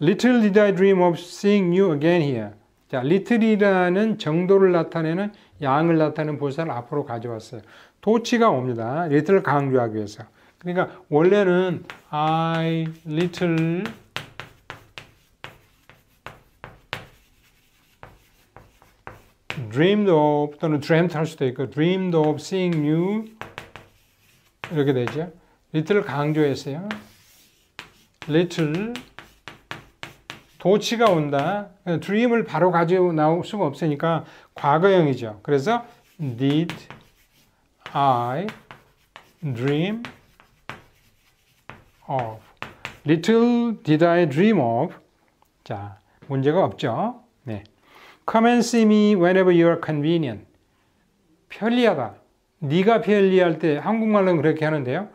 Little did I dream of seeing you again here. 자, little이라는 정도를 나타내는 양을 나타내는 부사를 앞으로 가져왔어요. 도치가 옵니다. little 강조하기 위해서. 그러니까 원래는 I little dreamed of 또는 dreamt 할 수도 있고 dreamed of seeing you 이렇게 되죠. little 강조했어요. little 도치가 온다. dream을 바로 가지고 나올 수가 없으니까 과거형이죠. 그래서 did I dream of. Little did I dream of. 자, 문제가 없죠. 네. Come and see me whenever you are convenient. 편리하다. 네가 편리할 때 한국말로는 그렇게 하는데요.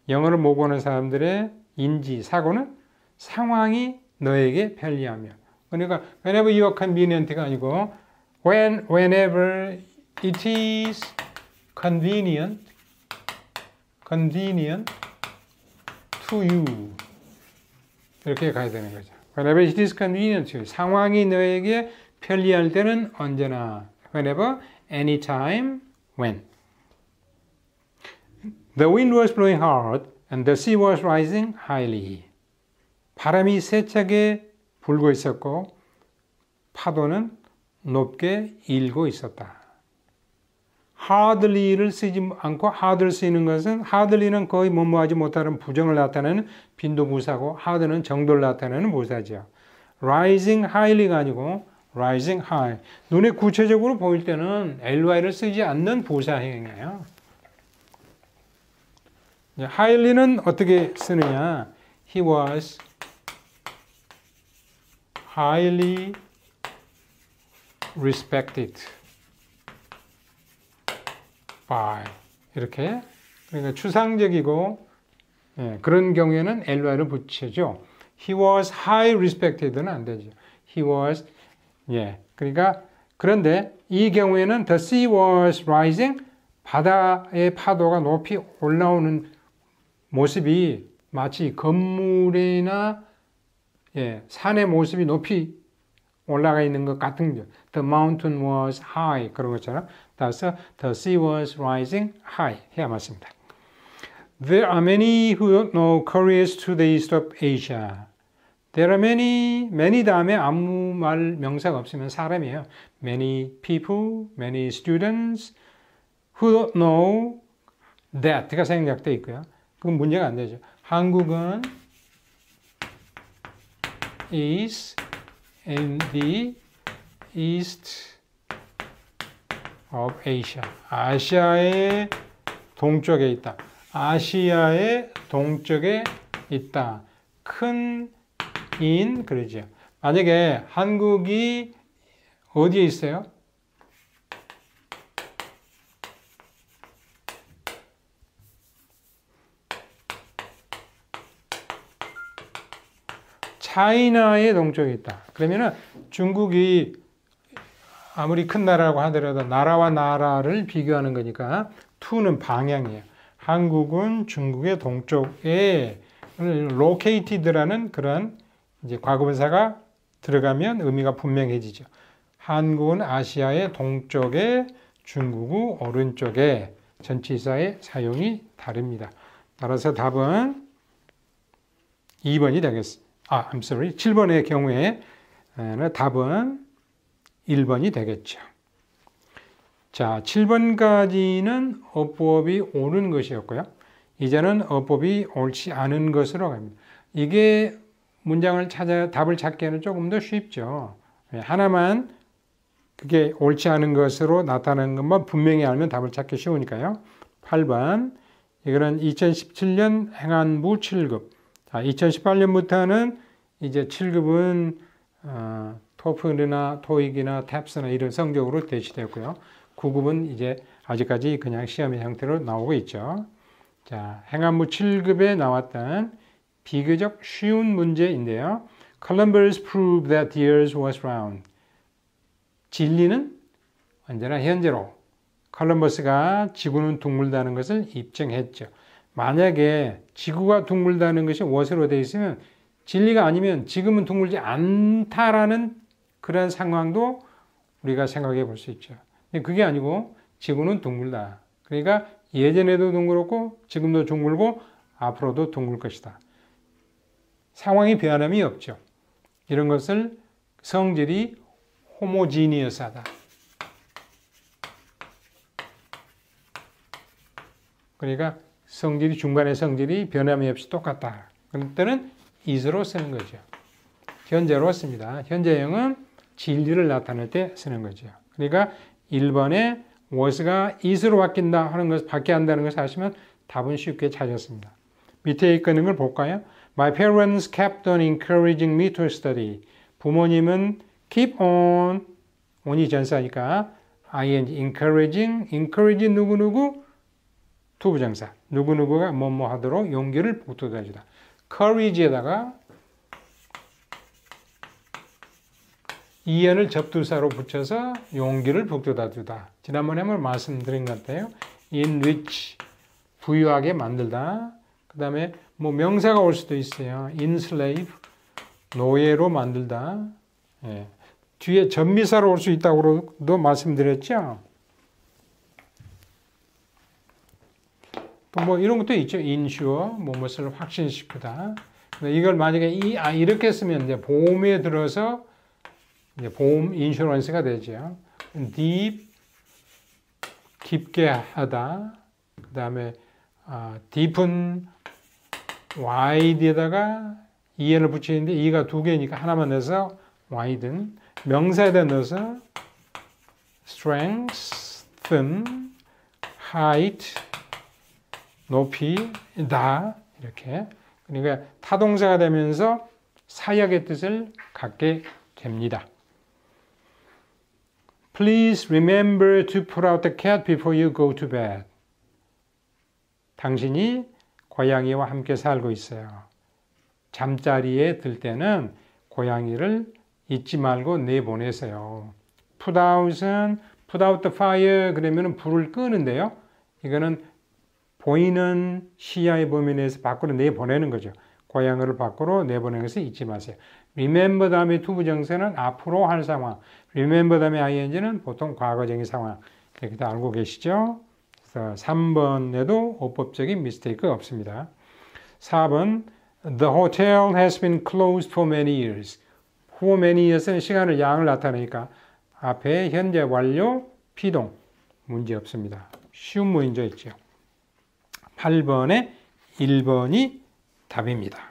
영어를 못 보는 사람들의 인지, 사고는 상황이 너에게 편리하면. 그러니까 whenever you are convenient가 아니고 whenever it is convenient to you 이렇게 가야 되는 거죠. Whenever it is convenient to you. 상황이 너에게 편리할 때는 언제나 whenever, anytime, when. The wind was blowing hard And the sea was rising highly. 바람이 세차게 불고 있었고 파도는 높게 일고 있었다. hardly를 쓰지 않고 hard를 쓰이는 것은 hardly는 거의 뭐뭐하지 못하는 부정을 나타내는 빈도부사고 hard는 정도를 나타내는 부사죠. rising highly가 아니고 rising high. 눈에 구체적으로 보일 때는 ly를 쓰지 않는 부사 행위예요. highly는 어떻게 쓰느냐? He was highly respected by 이렇게 그러니까 추상적이고 그런 경우에는 ly를 붙이죠. He was high respected는 안 되죠. He was 그러니까 그런데 이 경우에는 the sea was rising 바다의 파도가 높이 올라오는 모습이 마치 건물이나 산의 모습이 높이 올라가 있는 것 같은 거. The mountain was high 그런 것처럼 따라서 the sea was rising high 해야 맞습니다. There are many who don't know Korea's to the east of Asia. There are many 다음에 아무 말 명사가 없으면 사람이에요. Many people, many students who don't know that가 생략되어 있고요. 그건 문제가 안 되죠. 한국은 is in the east of Asia. 아시아의 동쪽에 있다. 아시아의 동쪽에 있다. 큰 인 그러죠. 만약에 한국이 어디에 있어요? 차이나의 동쪽에 있다. 그러면은 중국이 아무리 큰 나라라고 하더라도 나라와 나라를 비교하는 거니까 to는 방향이에요. 한국은 중국의 동쪽에 located라는 그런 이제 과거분사가 들어가면 의미가 분명해지죠. 한국은 아시아의 동쪽에 중국은 오른쪽에 전치사의 사용이 다릅니다. 따라서 답은 2번이 되겠습니다. 7번의 경우에 답은 1번이 되겠죠. 자, 7번까지는 어법이 옳은 것이었고요. 이제는 어법이 옳지 않은 것으로 갑니다. 이게 문장을 답을 찾기에는 조금 더 쉽죠. 하나만 그게 옳지 않은 것으로 나타나는 것만 분명히 알면 답을 찾기 쉬우니까요. 8번. 이거는 2017년 행안부 7급. 자, 2018년부터는 이제 7급은 토플이나 토익이나 탭스나 이런 성적으로 대시되었고요. 9급은 이제 아직까지 그냥 시험의 형태로 나오고 있죠. 자, 행안부 7급에 나왔던 비교적 쉬운 문제인데요. Columbus proved that the earth was round. 진리는 언제나 현재로 콜럼버스가 지구는 둥글다는 것을 입증했죠. 만약에 지구가 둥글다는 것이 what으로 되어 있으면 진리가 아니면 지금은 둥글지 않다라는 그런 상황도 우리가 생각해 볼 수 있죠. 근데 그게 아니고 지구는 둥글다. 그러니까 예전에도 둥글었고 지금도 둥글고 앞으로도 둥글 것이다. 상황이 변함이 없죠. 이런 것을 성질이 호모지니어스하다. 그러니까 성질이 중간의 성질이 변함이 없이 똑같다. 그럴 때는 is로 쓰는 거죠. 현재로 씁니다. 현재형은 진리를 나타낼 때 쓰는 거죠. 그러니까 1번에 was가 is로 바뀐다 하는 것을 바뀌어야 한다는 것을 아시면 답은 쉽게 찾았습니다. 밑에 있는 걸 볼까요? My parents kept on encouraging me to study. 부모님은 keep on, on이 전사니까 ing, encourage 누구누구 투부정사. 누구누구가 뭐뭐 하도록 용기를 북돋아 주다. courage에다가 이연을 접두사로 붙여서 용기를 북돋아 주다. 지난번에 한번 말씀드린 것 같아요. enrich, 부유하게 만들다. 그 다음에 뭐 명사가 올 수도 있어요. enslave, 노예로 만들다. 예. 뒤에 전미사로 올 수 있다고도 말씀드렸죠. 뭐 이런 것도 있죠. ensure, 무엇을 확신시키다. 이걸 만약에 이렇게 쓰면 이제 보험에 들어서 이제 보험 인슈런스가 되죠. deep, 깊게 하다. 그 다음에 deep은 wide에다가 EN을 붙이는데 E가 두 개니까 하나만 넣어서 widen. 명사에다 넣어서 strengthen, height, 높이다. 이렇게. 그러니까 타동사가 되면서 사역의 뜻을 갖게 됩니다. Please remember to put out the cat before you go to bed. 당신이 고양이와 함께 살고 있어요. 잠자리에 들 때는 고양이를 잊지 말고 내보내세요. Put out은 put out the fire 그러면 불을 끄는데요. 이거는 보이는 시야의 범위 내에서 밖으로 내보내는 거죠. 고양이를 밖으로 내보내는 것을 잊지 마세요. remember 다음에 투부정사는 앞으로 할 상황. remember 다음에 ing는 보통 과거적인 상황. 이렇게 다 알고 계시죠? 그래서 3번에도 어법적인 미스테이크 없습니다. 4번 The hotel has been closed for many years. for many years는 시간을 양을 나타내니까 앞에 현재 완료 피동 문제 없습니다. 쉬운 문제 있죠. 8번에 1번이 답입니다.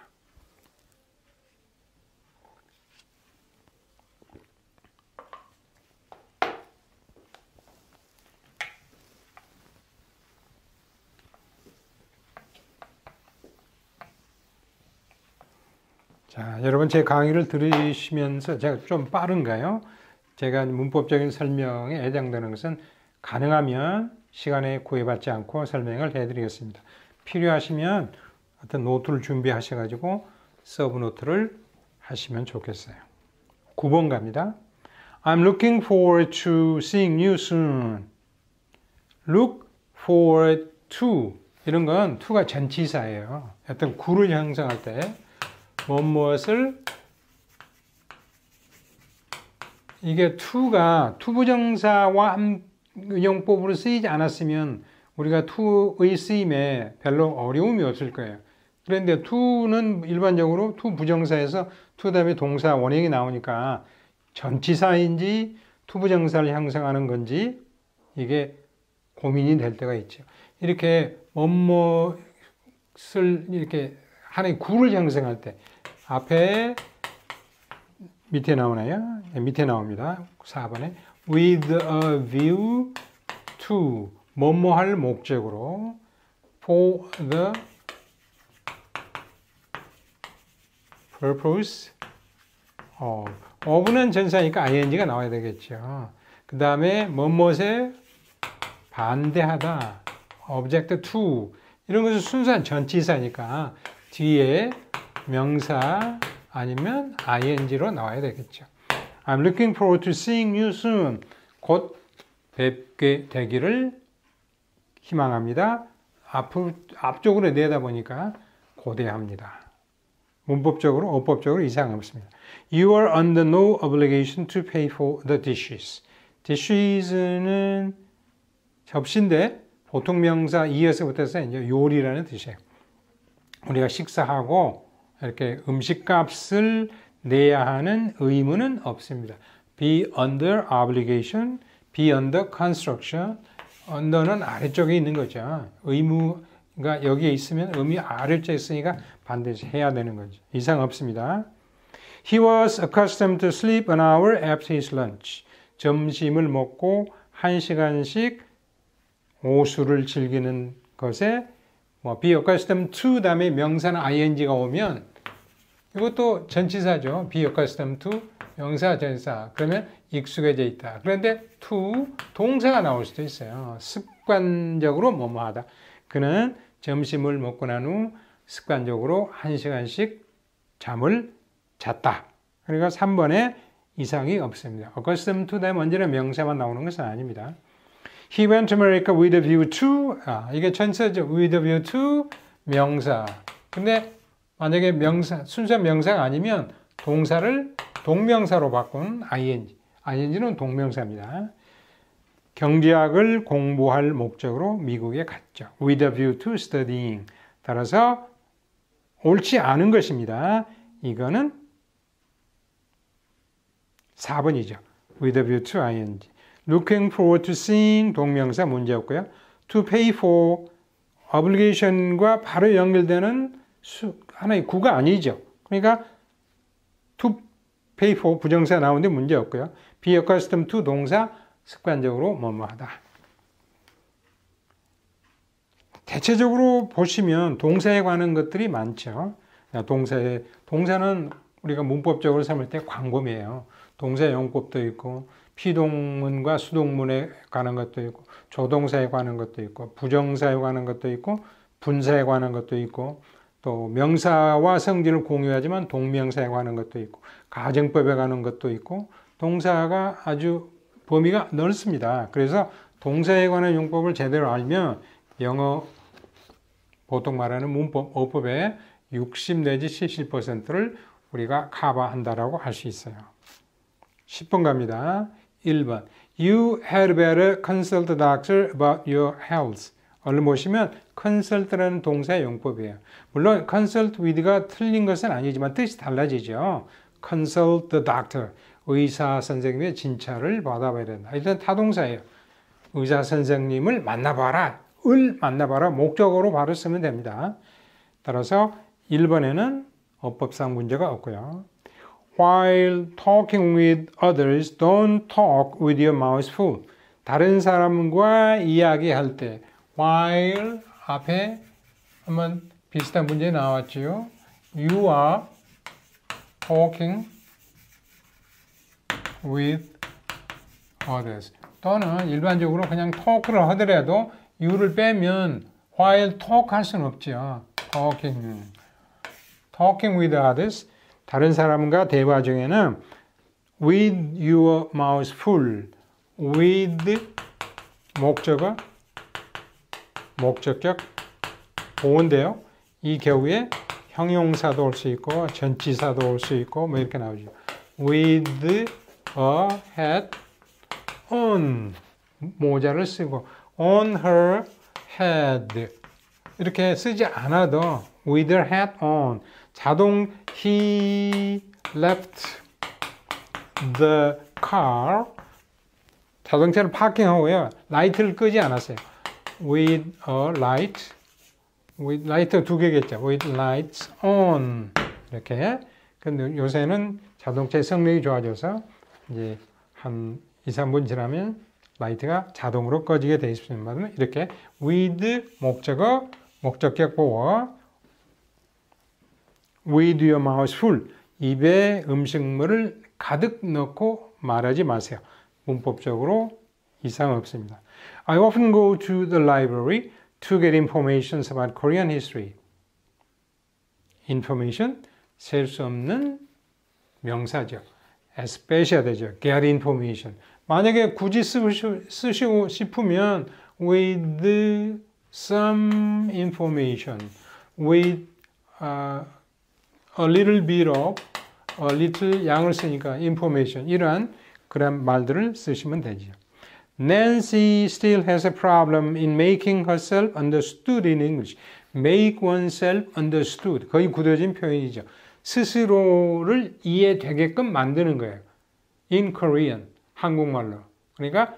자, 여러분 제 강의를 들으시면서 제가 좀 빠른가요? 제가 문법적인 설명에 해당되는 것은 가능하면 시간에 구애받지 않고 설명을 해드리겠습니다. 필요하시면 어떤 노트를 준비하셔가지고 서브 노트를 하시면 좋겠어요. 9번 갑니다. I'm looking forward to seeing you soon. Look forward to 이런 건 to가 전치사예요. 어떤 구를 형성할 때 무엇을 이게 to가 투부정사와 용법으로 쓰이지 않았으면 우리가 to의 쓰임에 별로 어려움이 없을 거예요. 그런데 to는 일반적으로 to 부정사에서 to 다음에 동사 원형이 나오니까 전치사인지 투부정사를 형성하는 건지 이게 고민이 될 때가 있죠. 이렇게 뭐뭇을 이렇게 하나의 구를 형성할 때 앞에 밑에 나오나요? 네, 밑에 나옵니다. 4번에 with a view to 뭐뭐 할 목적으로 for the purpose of는 전사니까 ing가 나와야 되겠죠. 그 다음에 뭐뭇에 반대하다 object to 이런 것은 순수한 전치사니까 뒤에 명사 아니면 ing로 나와야 되겠죠. I'm looking forward to seeing you soon. 곧 뵙게 되기를 희망합니다. 앞쪽으로 내다 보니까 고대합니다. 문법적으로, 어법적으로 이상 없습니다. You are under no obligation to pay for the dishes. dishes는 접시인데 보통 명사 이어서부터 해서 이제 요리라는 뜻이에요. 우리가 식사하고 이렇게 음식값을 내야 하는 의무는 없습니다. Be under obligation, be under construction. under는 아래쪽에 있는 거죠. 의무가 여기에 있으면 의미 아래쪽에 있으니까 반드시 해야 되는 거죠. 이상 없습니다. He was accustomed to sleep an hour after his lunch. 점심을 먹고 1시간씩 오수를 즐기는 것에 be accustomed to 다음에 명사나 ing가 오면 이것도 전치사죠. be accustomed to 명사 전치사. 그러면 익숙해져 있다. 그런데 to 동사가 나올 수도 있어요. 습관적으로 뭐뭐 하다. 그는 점심을 먹고 난 후 습관적으로 1시간씩 잠을 잤다. 그러니까 3번에 이상이 없습니다. accustomed to 다음에 언제나 명사만 나오는 것은 아닙니다. He went to America with a view to 이게 전치사죠. with a view to 명사. 근데 만약에 명사 순수한 명사가 아니면 동사를 동명사로 바꾼 ing. ing는 동명사입니다. 경제학을 공부할 목적으로 미국에 갔죠. With a view to studying. 따라서 옳지 않은 것입니다. 이거는 4번이죠. With a view to ing. Looking forward to seeing 동명사 문제였고요. To pay for obligation과 바로 연결되는 하나의 구가 아니죠. 그러니까 to pay for 부정사 나오는데 문제였고요. be accustomed to 동사 습관적으로 뭐뭐하다. 대체적으로 보시면 동사에 관한 것들이 많죠. 동사는 우리가 문법적으로 삼을 때 광범위해요. 동사 용법도 있고 피동문과 수동문에 관한 것도 있고 조동사에 관한 것도 있고 부정사에 관한 것도 있고 분사에 관한 것도 있고 또 명사와 성질을 공유하지만 동명사에 관한 것도 있고 가정법에 관한 것도 있고 동사가 아주 범위가 넓습니다. 그래서 동사에 관한 용법을 제대로 알면 영어 보통 말하는 문법, 어법의 60 내지 70%를 우리가 커버한다라고 할 수 있어요. 10번 갑니다. 1번. You had better consult the doctor about your health. 얼른 보시면 consult라는 동사의 용법이에요. 물론 consult with가 틀린 것은 아니지만 뜻이 달라지죠. consult the doctor. 의사 선생님의 진찰을 받아봐야 된다. 일단 타동사예요. 의사 선생님을 만나봐라. 을 만나봐라. 목적어로 바로 쓰면 됩니다. 따라서 1번에는 어법상 문제가 없고요. While talking with others, don't talk with your mouth full. 다른 사람과 이야기할 때 while 앞에 한번 비슷한 문제 나왔죠. You are talking with others. 또는 일반적으로 그냥 talk를 하더라도 you를 빼면 while talk 할 수는 없죠. talking with others. 다른 사람과 대화 중에는 with your mouth full. with 목적어, 목적격 보호인데요. 이 경우에 형용사도 올 수 있고 전치사도 올 수 있고 뭐 이렇게 나오죠. with a hat on 모자를 쓰고 on her head 이렇게 쓰지 않아도 with her hat on 자동 he left the car 자동차를 파킹하고요. 라이트를 끄지 않았어요. with a light with 라이트 두 개겠죠. with lights on 이렇게. 근데 요새는 자동차의 성능이 좋아져서 이제 한 2, 3분 지나면 라이트가 자동으로 꺼지게 되어 있습니다. 이렇게 with 목적어, 목적격 보어 with your mouth full 입에 음식물을 가득 넣고 말하지 마세요. 문법적으로 이상 없습니다. I often go to the library to get information about Korean history. information 셀 수 없는 명사죠. especially 되죠. get information. 만약에 굳이 쓰시고 싶으면 with some information, with a little bit of, a little 양을 쓰니까 information 이러한 그런 말들을 쓰시면 되죠. Nancy still has a problem in making herself understood in English. make oneself understood. 거의 굳어진 표현이죠. 스스로를 이해되게끔 만드는 거예요. in Korean. 한국말로. 그러니까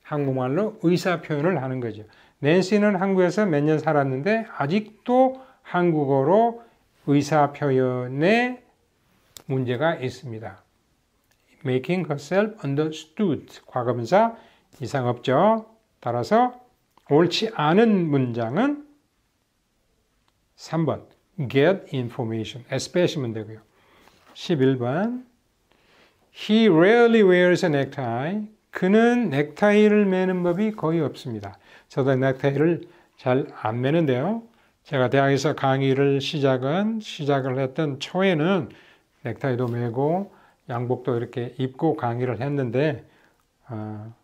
한국말로 의사 표현을 하는 거죠. 낸시는 한국에서 몇 년 살았는데 아직도 한국어로 의사 표현에 문제가 있습니다. making herself understood. 과거분사 이상 없죠. 따라서 옳지 않은 문장은 3번 get information. especially면 되고요. 11번 He rarely wears a necktie. 그는 넥타이를 매는 법이 거의 없습니다. 저도 넥타이를 잘 안 매는데요. 제가 대학에서 강의를 시작을 했던 초에는 넥타이도 매고 양복도 이렇게 입고 강의를 했는데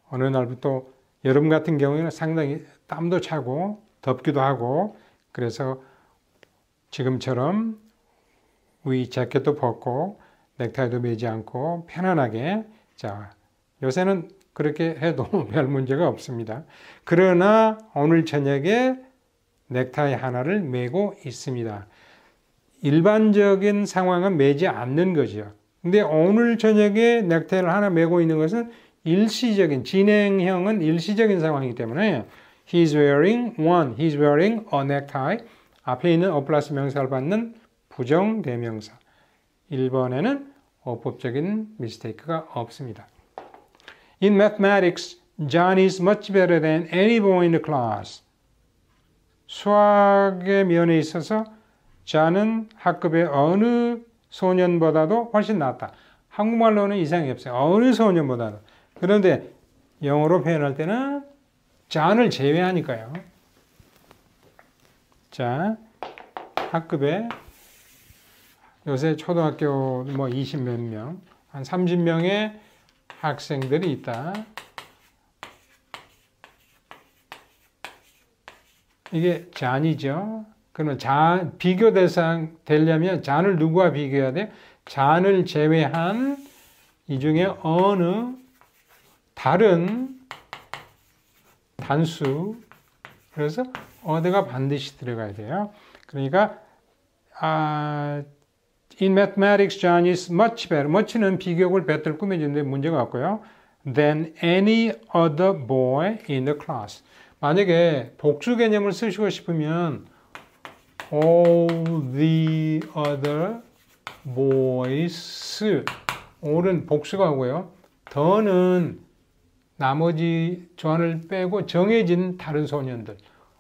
어느 날부터 여름 같은 경우에는 상당히 땀도 차고 덥기도 하고 그래서 지금처럼 위 재킷도 벗고 넥타이도 매지 않고 편안하게 자 요새는 그렇게 해도 별 문제가 없습니다. 그러나 오늘 저녁에 넥타이 하나를 매고 있습니다. 일반적인 상황은 매지 않는 거죠. 근데 오늘 저녁에 넥타이를 하나 매고 있는 것은 일시적인, 진행형은 일시적인 상황이기 때문에 he's wearing a necktie. 앞에 있는 어 플러스 명사를 받는 부정대명사. 1번에는 어법적인 미스테이크가 없습니다. In mathematics, John is much better than any boy in the class. 수학의 면에 있어서 John은 학급의 어느 소년보다도 훨씬 낫다. 한국말로는 이상이 없어요. 어느 소년보다도. 그런데 영어로 표현할 때는 John을 제외하니까요. 자, 학급에 요새 초등학교 뭐 20몇 명, 한 30명의 학생들이 있다. 이게 잔이죠. 그러면 비교 대상 되려면 잔을 누구와 비교해야 돼요? 잔을 제외한 이 중에 어느 다른 단수, 그래서 어디가 반드시 들어가야 돼요. 그러니까 in mathematics, John is much better. much는 비교급을 배틀 꾸며주는데 문제가 없고요. than any other boy in the class. 만약에 복수 개념을 쓰시고 싶으면 all the other boys, all은 복수가 오고요. 더는 나머지 조안을 빼고 정해진 다른 소년들.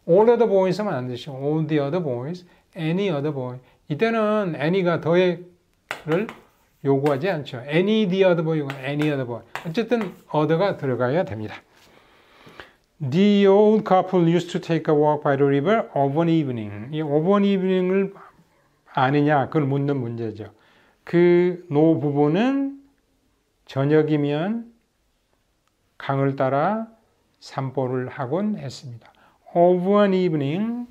all other boys만 안 되시고 all the other boys, any other boy. 이때는 any가 더를 요구하지 않죠. any the other boy, any other boy. 어쨌든 other가 들어가야 됩니다. The old couple used to take a walk by the river of an evening. 이 of an evening을 아느냐, 그걸 묻는 문제죠. 그 노부부는 저녁이면 강을 따라 산보를 하곤 했습니다. Of an evening.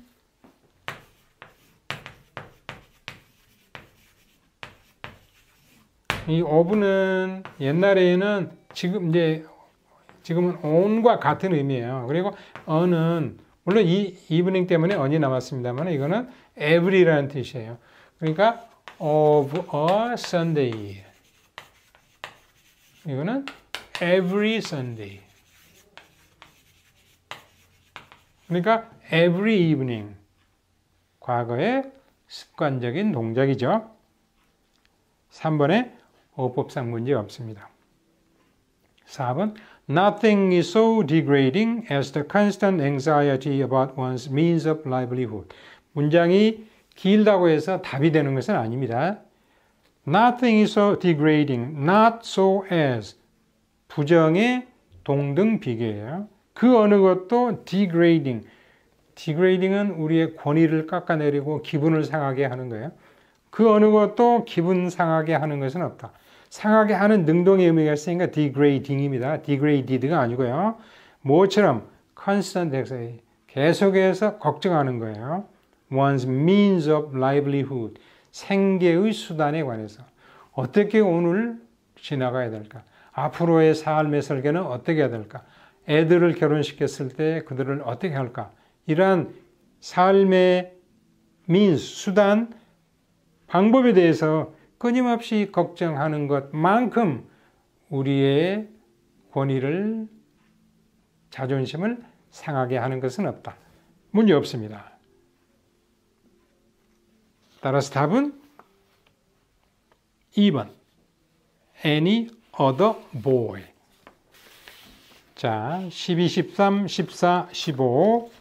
이 of는 옛날에는 지금은 on과 같은 의미예요. 그리고 on은 물론 이 evening 때문에 on이 남았습니다만 이거는 every라는 뜻이에요. 그러니까 of a Sunday. 이거는 every Sunday. 그러니까 every evening. 과거의 습관적인 동작이죠. 3번에 어법상 문제 없습니다. 4번 Nothing is so degrading as the constant anxiety about one's means of livelihood. 문장이 길다고 해서 답이 되는 것은 아닙니다. Nothing is so degrading, not so as. 부정의 동등 비교예요. 그 어느 것도 degrading. degrading은 우리의 권위를 깎아내리고 기분을 상하게 하는 거예요. 그 어느 것도 기분 상하게 하는 것은 없다. 상하게 하는 능동의 의미가 있으니까 degrading입니다. degraded가 아니고요. 뭐처럼 constant anxiety. 계속해서 걱정하는 거예요. one's means of livelihood. 생계의 수단에 관해서. 어떻게 오늘 지나가야 될까? 앞으로의 삶의 설계는 어떻게 해야 될까? 애들을 결혼시켰을 때 그들을 어떻게 할까? 이러한 삶의 means, 수단, 방법에 대해서 끊임없이 걱정하는 것만큼 우리의 권위를, 자존심을 상하게 하는 것은 없다. 문제 없습니다. 따라서 답은 2번. Any other boy. 자, 12, 13, 14, 15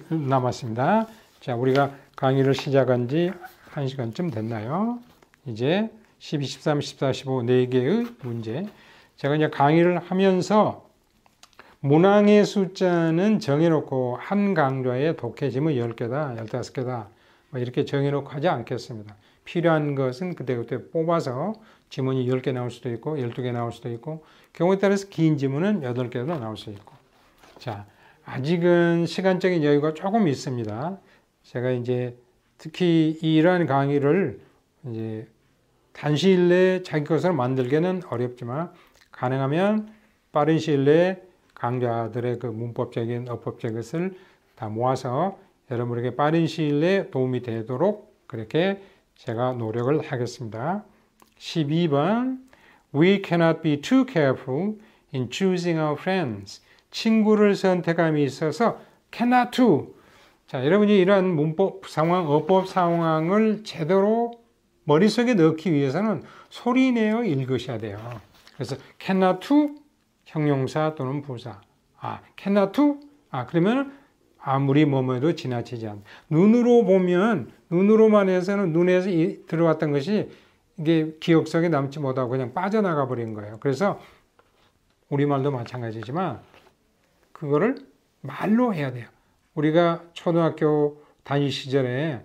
남았습니다. 자, 우리가 강의를 시작한 지 1시간쯤 됐나요? 이제 12, 13, 14, 15 4개의 문제. 제가 이제 강의를 하면서 문항의 숫자는 정해놓고 한 강좌에 독해지문 10개다, 15개다 뭐 이렇게 정해놓고 하지 않겠습니다. 필요한 것은 그때그때 뽑아서 지문이 10개 나올 수도 있고 12개 나올 수도 있고 경우에 따라서 긴 지문은 8개도 나올 수 있고. 자, 아직은 시간적인 여유가 조금 있습니다. 제가 이제 특히 이러한 강의를 이제 단시일 내에 자기 것으로 만들기는 어렵지만 가능하면 빠른 시일 내에 강좌들의 그 문법적인 어법적인 것을 다 모아서 여러분에게 빠른 시일 내에 도움이 되도록 그렇게 제가 노력을 하겠습니다. 12번 We cannot be too careful in choosing our friends. 친구를 선택함에 있어서 cannot to. 자, 여러분이 이러한 문법 상황, 어법 상황을 제대로 머릿속에 넣기 위해서는 소리내어 읽으셔야 돼요. 그래서 cannot to 형용사 또는 부사. cannot to? 그러면 아무리 뭐뭐해도 지나치지 않다. 눈으로 보면 눈으로만 해서는 눈에서 들어왔던 것이 이게 기억 속에 남지 못하고 그냥 빠져나가 버린 거예요. 그래서 우리말도 마찬가지지만 그거를 말로 해야 돼요. 우리가 초등학교 다닐 시절에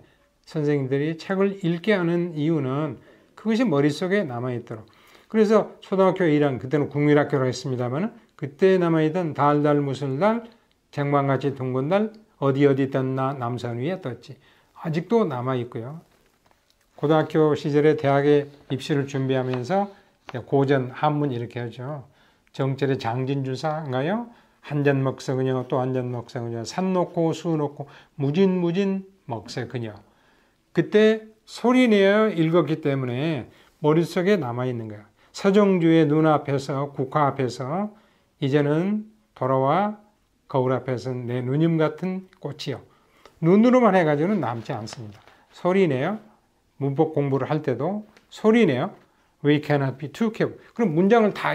선생님들이 책을 읽게 하는 이유는 그것이 머릿속에 남아있도록. 그래서 초등학교 1학년, 그때는 국민학교로 했습니다만 그때 남아있던 달달 무슨 달, 쟁반같이 둥근 달, 어디 떴나 남산 위에 떴지. 아직도 남아있고요. 고등학교 시절에 대학에 입시를 준비하면서 고전, 한문 이렇게 하죠. 정절의 장진주사인가요? 한 잔 먹세 그녀 또 한 잔 먹세 그녀 산 놓고 수 놓고 무진 먹세 그녀. 그때 소리내어 읽었기 때문에 머릿속에 남아있는 거예요. 서정주의 눈앞에서 국화 앞에서 이제는 돌아와 거울 앞에서 내 누님 같은 꽃이요. 눈으로만 해가지고는 남지 않습니다. 소리내어 문법 공부를 할 때도 소리내어 We cannot be too careful. 그럼 문장을 다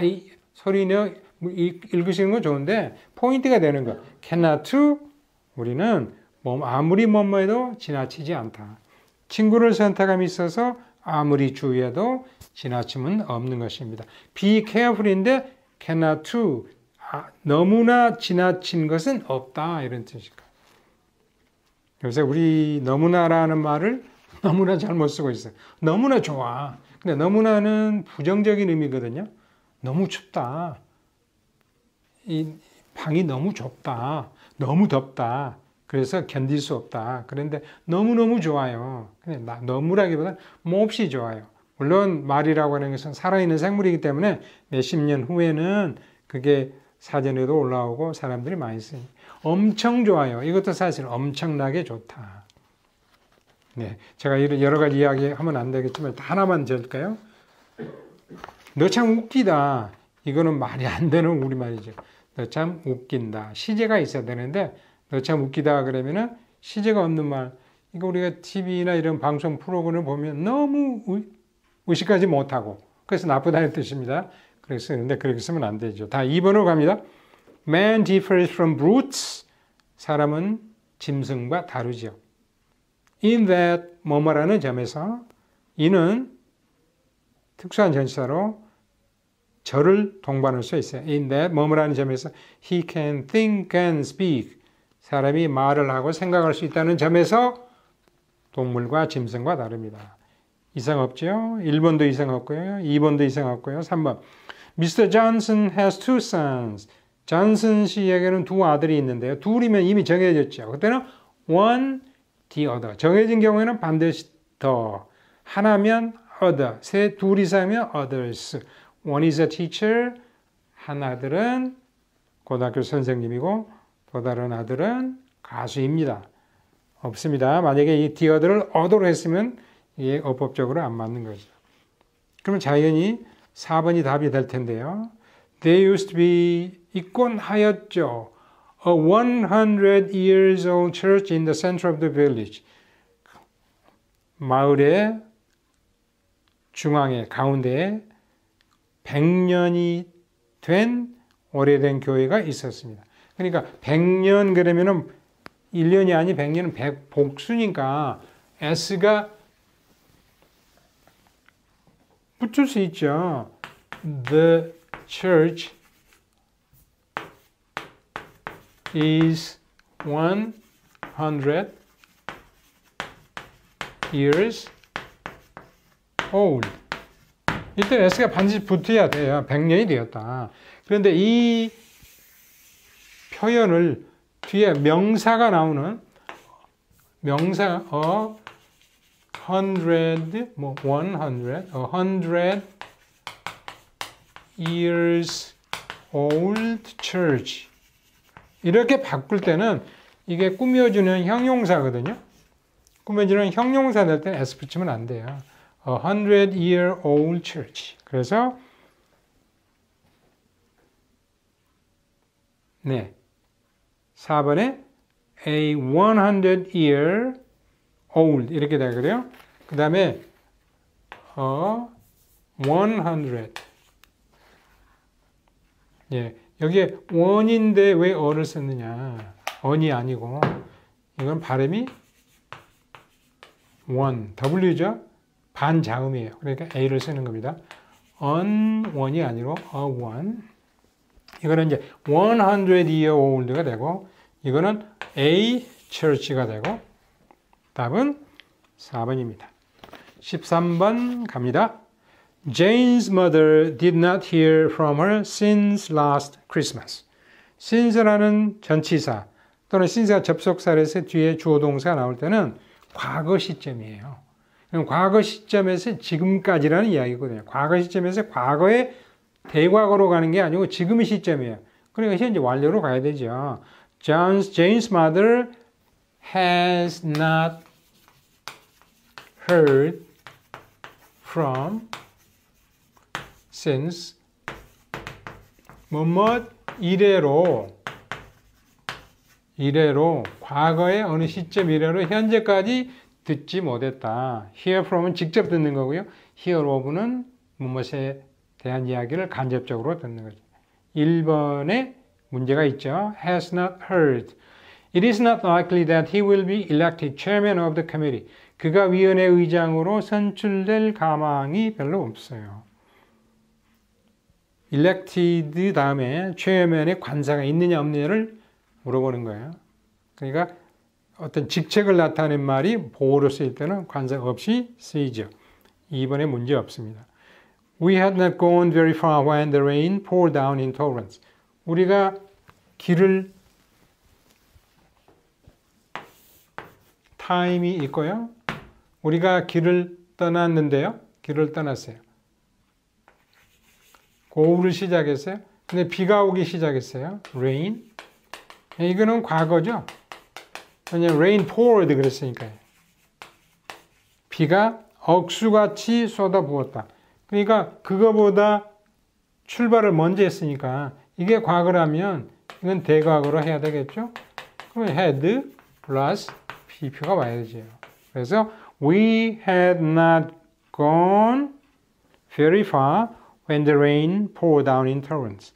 소리내어 읽으시는 건 좋은데 포인트가 되는 거. cannot to 우리는 아무리 뭐뭐해도 지나치지 않다. 친구를 선택함에 있어서 아무리 주의해도 지나침은 없는 것입니다. be careful인데 cannot to 너무나 지나친 것은 없다 이런 뜻일까요? 요새 우리 너무나라는 말을 너무나 잘못 쓰고 있어요. 너무나 좋아. 근데 너무나는 부정적인 의미거든요. 너무 춥다. 이 방이 너무 좁다. 너무 덥다. 그래서 견딜 수 없다. 그런데 너무너무 좋아요. 근데 너무라기보다는 몹시 좋아요. 물론 말이라고 하는 것은 살아있는 생물이기 때문에 몇십 년 후에는 그게 사전에도 올라오고 사람들이 많이 쓰니 엄청 좋아요. 이것도 사실 엄청나게 좋다. 네, 제가 여러 가지 이야기 하면 안 되겠지만 하나만 적을까요? 너 참 웃기다. 이거는 말이 안 되는 우리말이죠. 너 참 웃긴다. 시제가 있어야 되는데 너 참 웃기다 그러면은 시제가 없는 말. 이거 우리가 TV나 이런 방송 프로그램을 보면 너무 의식하지 못하고 그래서 나쁘다는 뜻입니다. 그래서 근데 그렇게 쓰면 안 되죠. 다 2번으로 갑니다. Man differs from brutes. 사람은 짐승과 다르죠. In that 뭐뭐라는 점에서 이는 특수한 전치사로 저를 동반할 수 있어요. In that 뭐뭐라는 점에서 he can think and speak. 사람이 말을 하고 생각할 수 있다는 점에서 동물과 짐승과 다릅니다. 이상 없죠? 1번도 이상 없고요. 2번도 이상 없고요. 3번. Mr. Johnson has two sons. 존슨 씨에게는 두 아들이 있는데요. 둘이면 이미 정해졌죠. 그때는 one, the other. 정해진 경우에는 반드시 더. 하나면 other. 둘 이상이면 others. One is a teacher. 한 아들은 고등학교 선생님이고 또 다른 아들은 가수입니다. 없습니다. 만약에 이 the other를 other로 했으면 이게 어법적으로 안 맞는 거죠. 그러면 자연히 4번이 답이 될 텐데요. There used to be 있곤 하였죠. A 100 years old church in the center of the village. 마을의 중앙에 가운데에 100년이 된 오래된 교회가 있었습니다. 그러니까 100년 그러면은 1년이 아니 100년은 100 복수니까 S가 붙을 수 있죠. The church is 100 years old. 이때 S가 반드시 붙어야 돼요. 100년이 되었다. 그런데 이 표현을 뒤에 명사가 나오는 명사 hundred, 100 years old church. 이렇게 바꿀 때는 이게 꾸며주는 형용사거든요. 꾸며주는 형용사 될 때는 s 붙이면 안 돼요. A 100-year old church. 그래서 네, 4번에 a 100-year old 이렇게 되고요. 그 다음에 100. 예, 여기에 원인데 왜 어를 썼느냐? on이 아니고 이건 발음이 one, w죠? 반자음이에요. 그러니까 a를 쓰는 겁니다. on one이 아니고 a one. 이거는 이제 100-year old가 되고 이거는 a church가 되고 답은 4번입니다. 13번 갑니다. Jane's mother did not hear from her since last Christmas. since라는 전치사 또는 since가 접속사에서 뒤에 주어 동사가 나올 때는 과거 시점이에요. 그럼 과거 시점에서 지금까지라는 이야기거든요. 과거 시점에서 과거의 대과거로 가는 게 아니고 지금의 시점이에요. 그러니까 현재 완료로 가야 되죠. Jane's mother has not heard from since 뭐뭇 이래로 과거의 어느 시점 이래로 현재까지 듣지 못했다. hear from은 직접 듣는 거고요. hear of는 무엇에 대한 이야기를 간접적으로 듣는 거죠. 1번에 문제가 있죠. has not heard. It is not likely that he will be elected chairman of the committee. 그가 위원회 의장으로 선출될 가망이 별로 없어요. elected 다음에 chairman의 관사가 있느냐 없느냐를 물어보는 거예요. 그러니까 어떤 직책을 나타낸 말이 보호로 쓰일 때는 관사 없이 쓰이죠. 2번에 문제 없습니다. We had not gone very far when the rain poured down in torrents. 우리가 길을 타임이 있고요. 우리가 길을 떠났는데요. 길을 떠났어요. 고울을 시작했어요. 근데 비가 오기 시작했어요. rain. 이거는 과거죠. 왜냐면 rain poured 그랬으니까요. 비가 억수같이 쏟아부었다. 그러니까 그거보다 출발을 먼저 했으니까 이게 과거라면 이건 대과거로 해야 되겠죠. 그러면 had plus pp가 와야 되죠. 그래서 we had not gone very far when the rain poured down in torrents.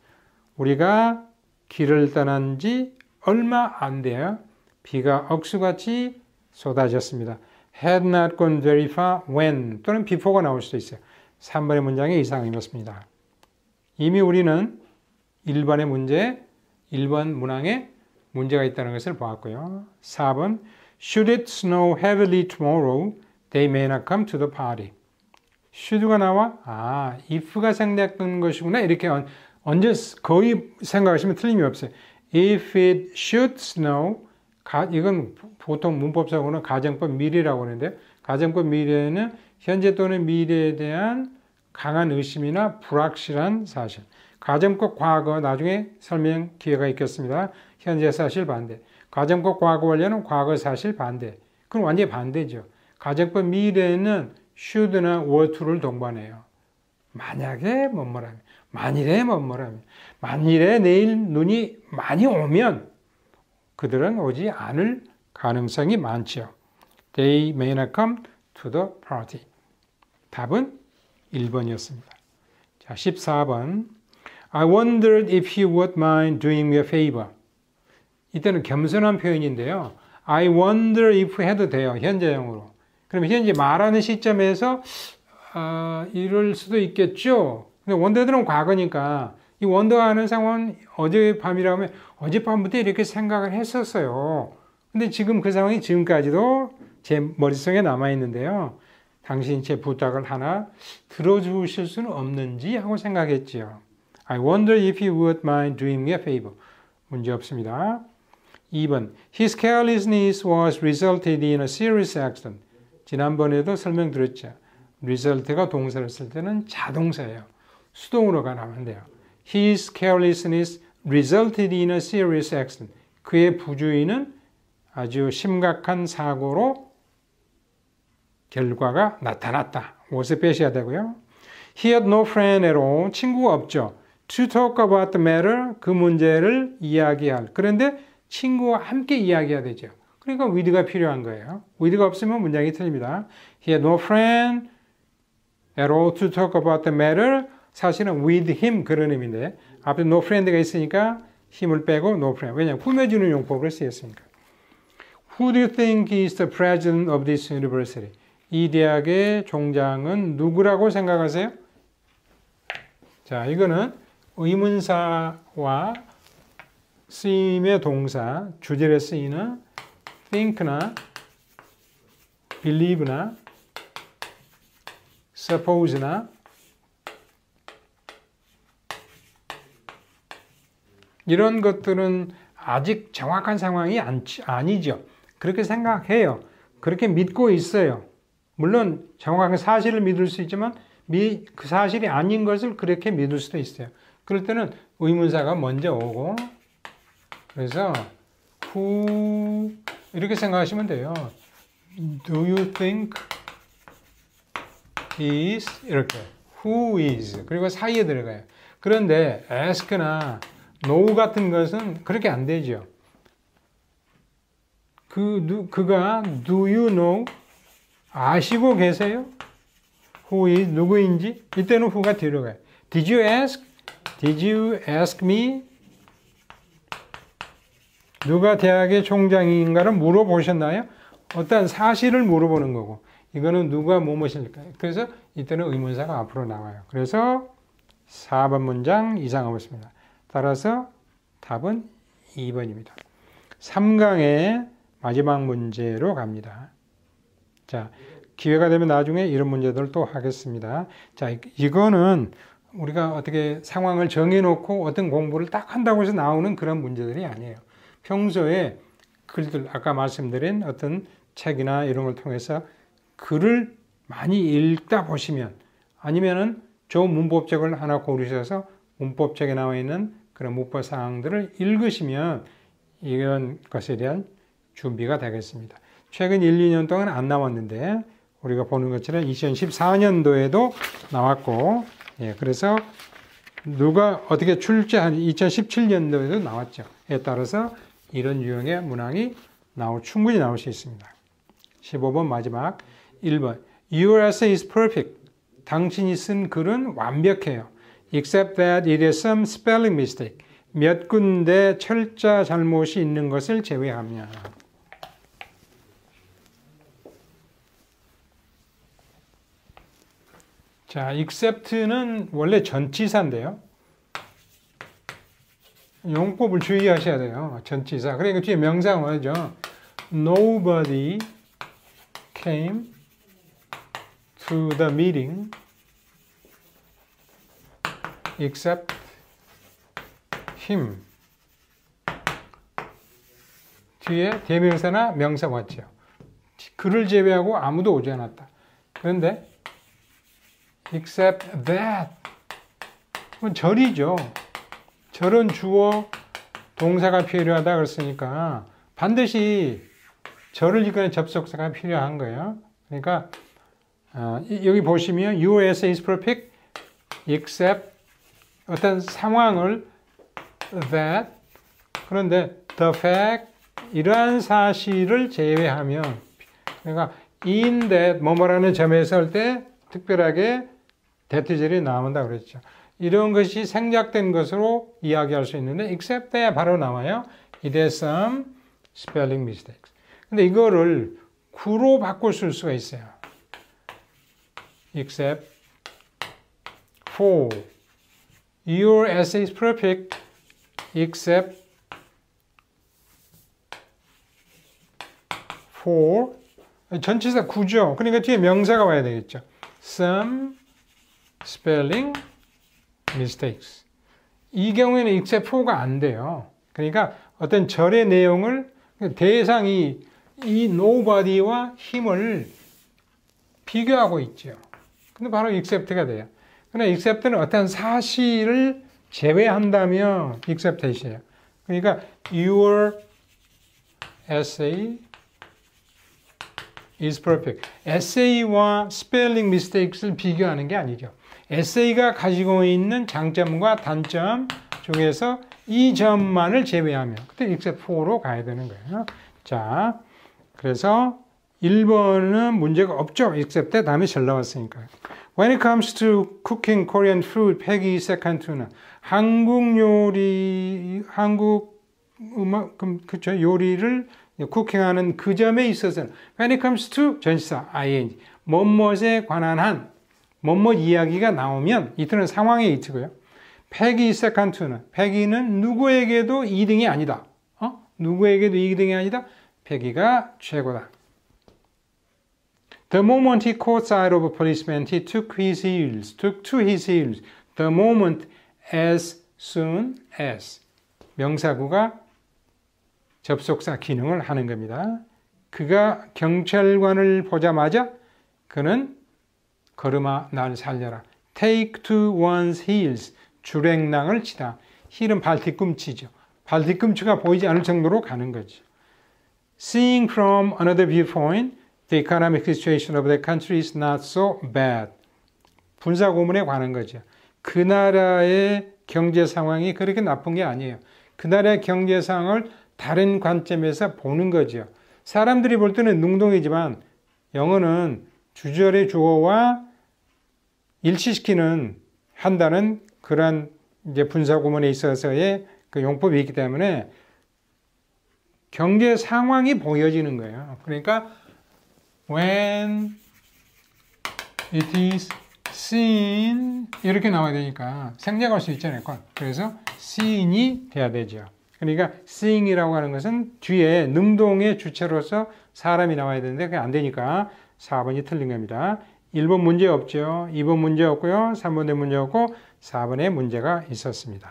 우리가 길을 떠난 지 얼마 안 돼요. 비가 억수같이 쏟아졌습니다. had not gone very far when 또는 before가 나올 수도 있어요. 3번의 문장의 이상이었습니다. 이미 우리는 1번의 문제, 1번 문항에 문제가 있다는 것을 보았고요. 4번 Should it snow heavily tomorrow, they may not come to the party. should가 나와 if가 생략된 것이구나 이렇게 언제 거의 생각하시면 틀림이 없어요. If it should snow, 이건 보통 문법적으로는 가정법 미래라고 하는데 가정법 미래는 현재 또는 미래에 대한 강한 의심이나 불확실한 사실. 가정법 과거 나중에 설명 기회가 있겠습니다. 현재 사실 반대. 가정법 과거 완료는 과거 사실 반대. 그럼 완전히 반대죠. 가정법 미래는 should나 were to를 동반해요. 만약에 뭐뭐라면, 만일에 뭐뭐라면, 만일에 내일 눈이 많이 오면 그들은 오지 않을 가능성이 많죠. They may not come to the party. 답은 1번이었습니다. 자, 14번. I wondered if you would mind doing me a favor. 이때는 겸손한 표현인데요. I wonder if 해도 돼요. 현재형으로. 그럼 현재 말하는 시점에서 이럴 수도 있겠죠. 근데 원더들은 과거니까 이 원더하는 상황은 어젯밤이라고 하면 어젯밤부터 이렇게 생각을 했었어요. 근데 지금 그 상황이 지금까지도 제 머릿속에 남아있는데요. 당신 제 부탁을 하나 들어주실 수는 없는지 하고 생각했지요. I wonder if you would mind doing me a favor. 문제 없습니다. 2번. His carelessness was resulted in a serious accident. 지난번에도 설명드렸죠. result가 동사를 쓸 때는 자동사예요. 수동으로 가면 안 돼요. His carelessness resulted in a serious accident. 그의 부주의는 아주 심각한 사고로 결과가 나타났다. 옷을 빼셔야 되고요. He had no friend at all. 친구가 없죠. To talk about the matter. 그 문제를 이야기할. 그런데 친구와 함께 이야기해야 되죠. 그러니까 with가 필요한 거예요. with가 없으면 문장이 틀립니다. He had no friend at all to talk about the matter. 사실은 with him 그런 의미인데 앞에 no friend가 있으니까 힘을 빼고 no friend. 왜냐하면 꾸며주는 용법으로 쓰였으니까. Who do you think is the president of this university? 이 대학의 총장은 누구라고 생각하세요? 자, 이거는 의문사와 쓰임의 동사, 주절에 쓰이는 think나 believe나 suppose나 이런 것들은 아직 정확한 상황이 아니죠. 그렇게 생각해요. 그렇게 믿고 있어요. 물론 정확한 사실을 믿을 수 있지만 그 사실이 아닌 것을 그렇게 믿을 수도 있어요. 그럴 때는 의문사가 먼저 오고 그래서 who 이렇게 생각하시면 돼요. Do you think is 이렇게 who is 그리고 사이에 들어가요. 그런데 ask나 no 같은 것은 그렇게 안 되죠. 그가 do you know 아시고 계세요? who is 누구인지 이때는 who가 뒤로 가요. Did you ask? Did you ask me? 누가 대학의 총장인가를 물어보셨나요? 어떤 사실을 물어보는 거고 이거는 누가 뭐뭐실까요? 그래서 이때는 의문사가 앞으로 나와요. 그래서 4번 문장 이상하고 있습니다. 따라서 답은 2번입니다. 3강의 마지막 문제로 갑니다. 자, 기회가 되면 나중에 이런 문제들을 또 하겠습니다. 자, 이거는 우리가 어떻게 상황을 정해놓고 어떤 공부를 딱 한다고 해서 나오는 그런 문제들이 아니에요. 평소에 글들, 아까 말씀드린 어떤 책이나 이런 걸 통해서 글을 많이 읽다 보시면 아니면은 좋은 문법책을 하나 고르셔서 문법책에 나와 있는 그런 문법 사항들을 읽으시면 이런 것에 대한 준비가 되겠습니다. 최근 1, 2년 동안 안 나왔는데 우리가 보는 것처럼 2014년도에도 나왔고 그래서 누가 어떻게 출제한 2017년도에도 나왔죠. 에 따라서 이런 유형의 문항이 충분히 나올 수 있습니다. 15번 마지막 1번 Your essay is perfect. 당신이 쓴 글은 완벽해요. Except that it has some spelling mistake. 몇 군데 철자 잘못이 있는 것을 제외하면. 자, except는 원래 전치사인데요. 용법을 주의하셔야 돼요. 전치사. 그러니까 뒤에 명사가 뭐죠? Nobody came to the meeting except him. 뒤에 대명사나 명사 왔죠. 그를 제외하고 아무도 오지 않았다. 그런데 except that 절이죠. 절은 주어 동사가 필요하다 그랬으니까 반드시 절을 이끄는 접속사가 필요한 거예요. 그러니까 여기 보시면 your essay is perfect except 어떤 상황을 that 그런데 the fact 이러한 사실을 제외하면 그러니까 in that 뭐뭐라는 점에서 할 때 특별하게 대투절이 나온다 그랬죠. 이런 것이 생략된 것으로 이야기할 수 있는데 except that 바로 나와요. It has some spelling mistakes. 근데 이거를 구로 바꿀 수가 있어요. Except for your essay is perfect except for 전치사 구죠. 그러니까 뒤에 명사가 와야 되겠죠. Some spelling mistakes. 이 경우에는 except for가 안 돼요. 그러니까 어떤 절의 내용을 대상이 이 nobody와 힘을 비교하고 있죠. 근데 바로 except가 돼요. 그러나 except는 어떤 사실을 제외한다면 except이에요. 그러니까 your essay is perfect. essay와 spelling mistakes를 비교하는 게 아니죠. essay가 가지고 있는 장점과 단점 중에서 이 점만을 제외하면 그때 except for로 가야 되는 거예요. 자, 그래서 1번은 문제가 없죠. except 다음에 잘 나왔으니까요. When it comes to cooking Korean food, Peggy second to는 한국 요리, 한국 음악, 그쵸, 요리를 쿠킹하는 그 점에 있어서는 when it comes to 전치사 ing, 뭐뭇에 관한 한, 뭐뭇 이야기가 나오면 이트는 상황의 이트고요. Peggy second to는 Peggy는 누구에게도 2등이 아니다. 누구에게도 2등이 아니다. Peggy가 최고다. The moment he caught sight of a policeman, he took to his heels. The moment as soon as. 명사구가 접속사 기능을 하는 겁니다. 그가 경찰관을 보자마자 그는 걸음아 날 살려라. Take to one's heels. 주랭랑을 치다. 힐은 발 뒤꿈치죠. 발 뒤꿈치가 보이지 않을 정도로 가는 거죠. Seeing from another viewpoint, the economic situation of the country is not so bad. 분사구문에 관한 거죠. 그 나라의 경제 상황이 그렇게 나쁜 게 아니에요. 그 나라의 경제 상황을 다른 관점에서 보는 거죠. 사람들이 볼 때는 능동이지만 영어는 주절의 주어와 일치시키는 한다는 그런 이제 분사구문에 있어서의 그 용법이 있기 때문에 경제 상황이 보여지는 거예요. 그러니까 when it is seen 이렇게 나와야 되니까 생략할 수 있잖아요. 그래서 seen이 돼야 되죠. 그러니까 seeing이라고 하는 것은 뒤에 능동의 주체로서 사람이 나와야 되는데 그게 안 되니까 4번이 틀린 겁니다. 1번 문제 없죠. 2번 문제 없고요. 3번에 문제 없고 4번에 문제가 있었습니다.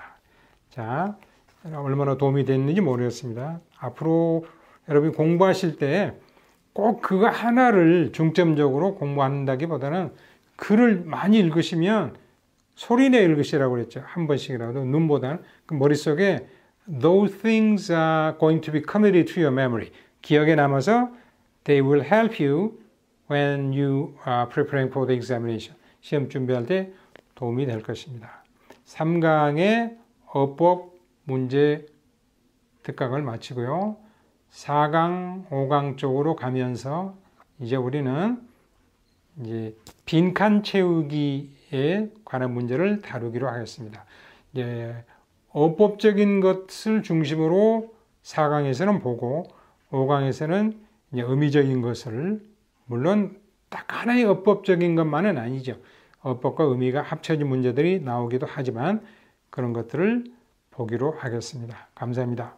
자, 얼마나 도움이 됐는지 모르겠습니다. 앞으로 여러분이 공부하실 때 꼭 그거 하나를 중점적으로 공부한다기보다는 글을 많이 읽으시면 소리내 읽으시라고 그랬죠. 한 번씩이라도 눈보다는 그 머릿속에 those things are going to be committed to your memory. 기억에 남아서 they will help you when you are preparing for the examination. 시험 준비할 때 도움이 될 것입니다. 3강의 어법 문제 특강을 마치고요. 4강, 5강 쪽으로 가면서 이제 우리는 이제 빈칸 채우기에 관한 문제를 다루기로 하겠습니다. 이제 어법적인 것을 중심으로 4강에서는 보고 5강에서는 이제 의미적인 것을 물론 딱 하나의 어법적인 것만은 아니죠. 어법과 의미가 합쳐진 문제들이 나오기도 하지만 그런 것들을 보기로 하겠습니다. 감사합니다.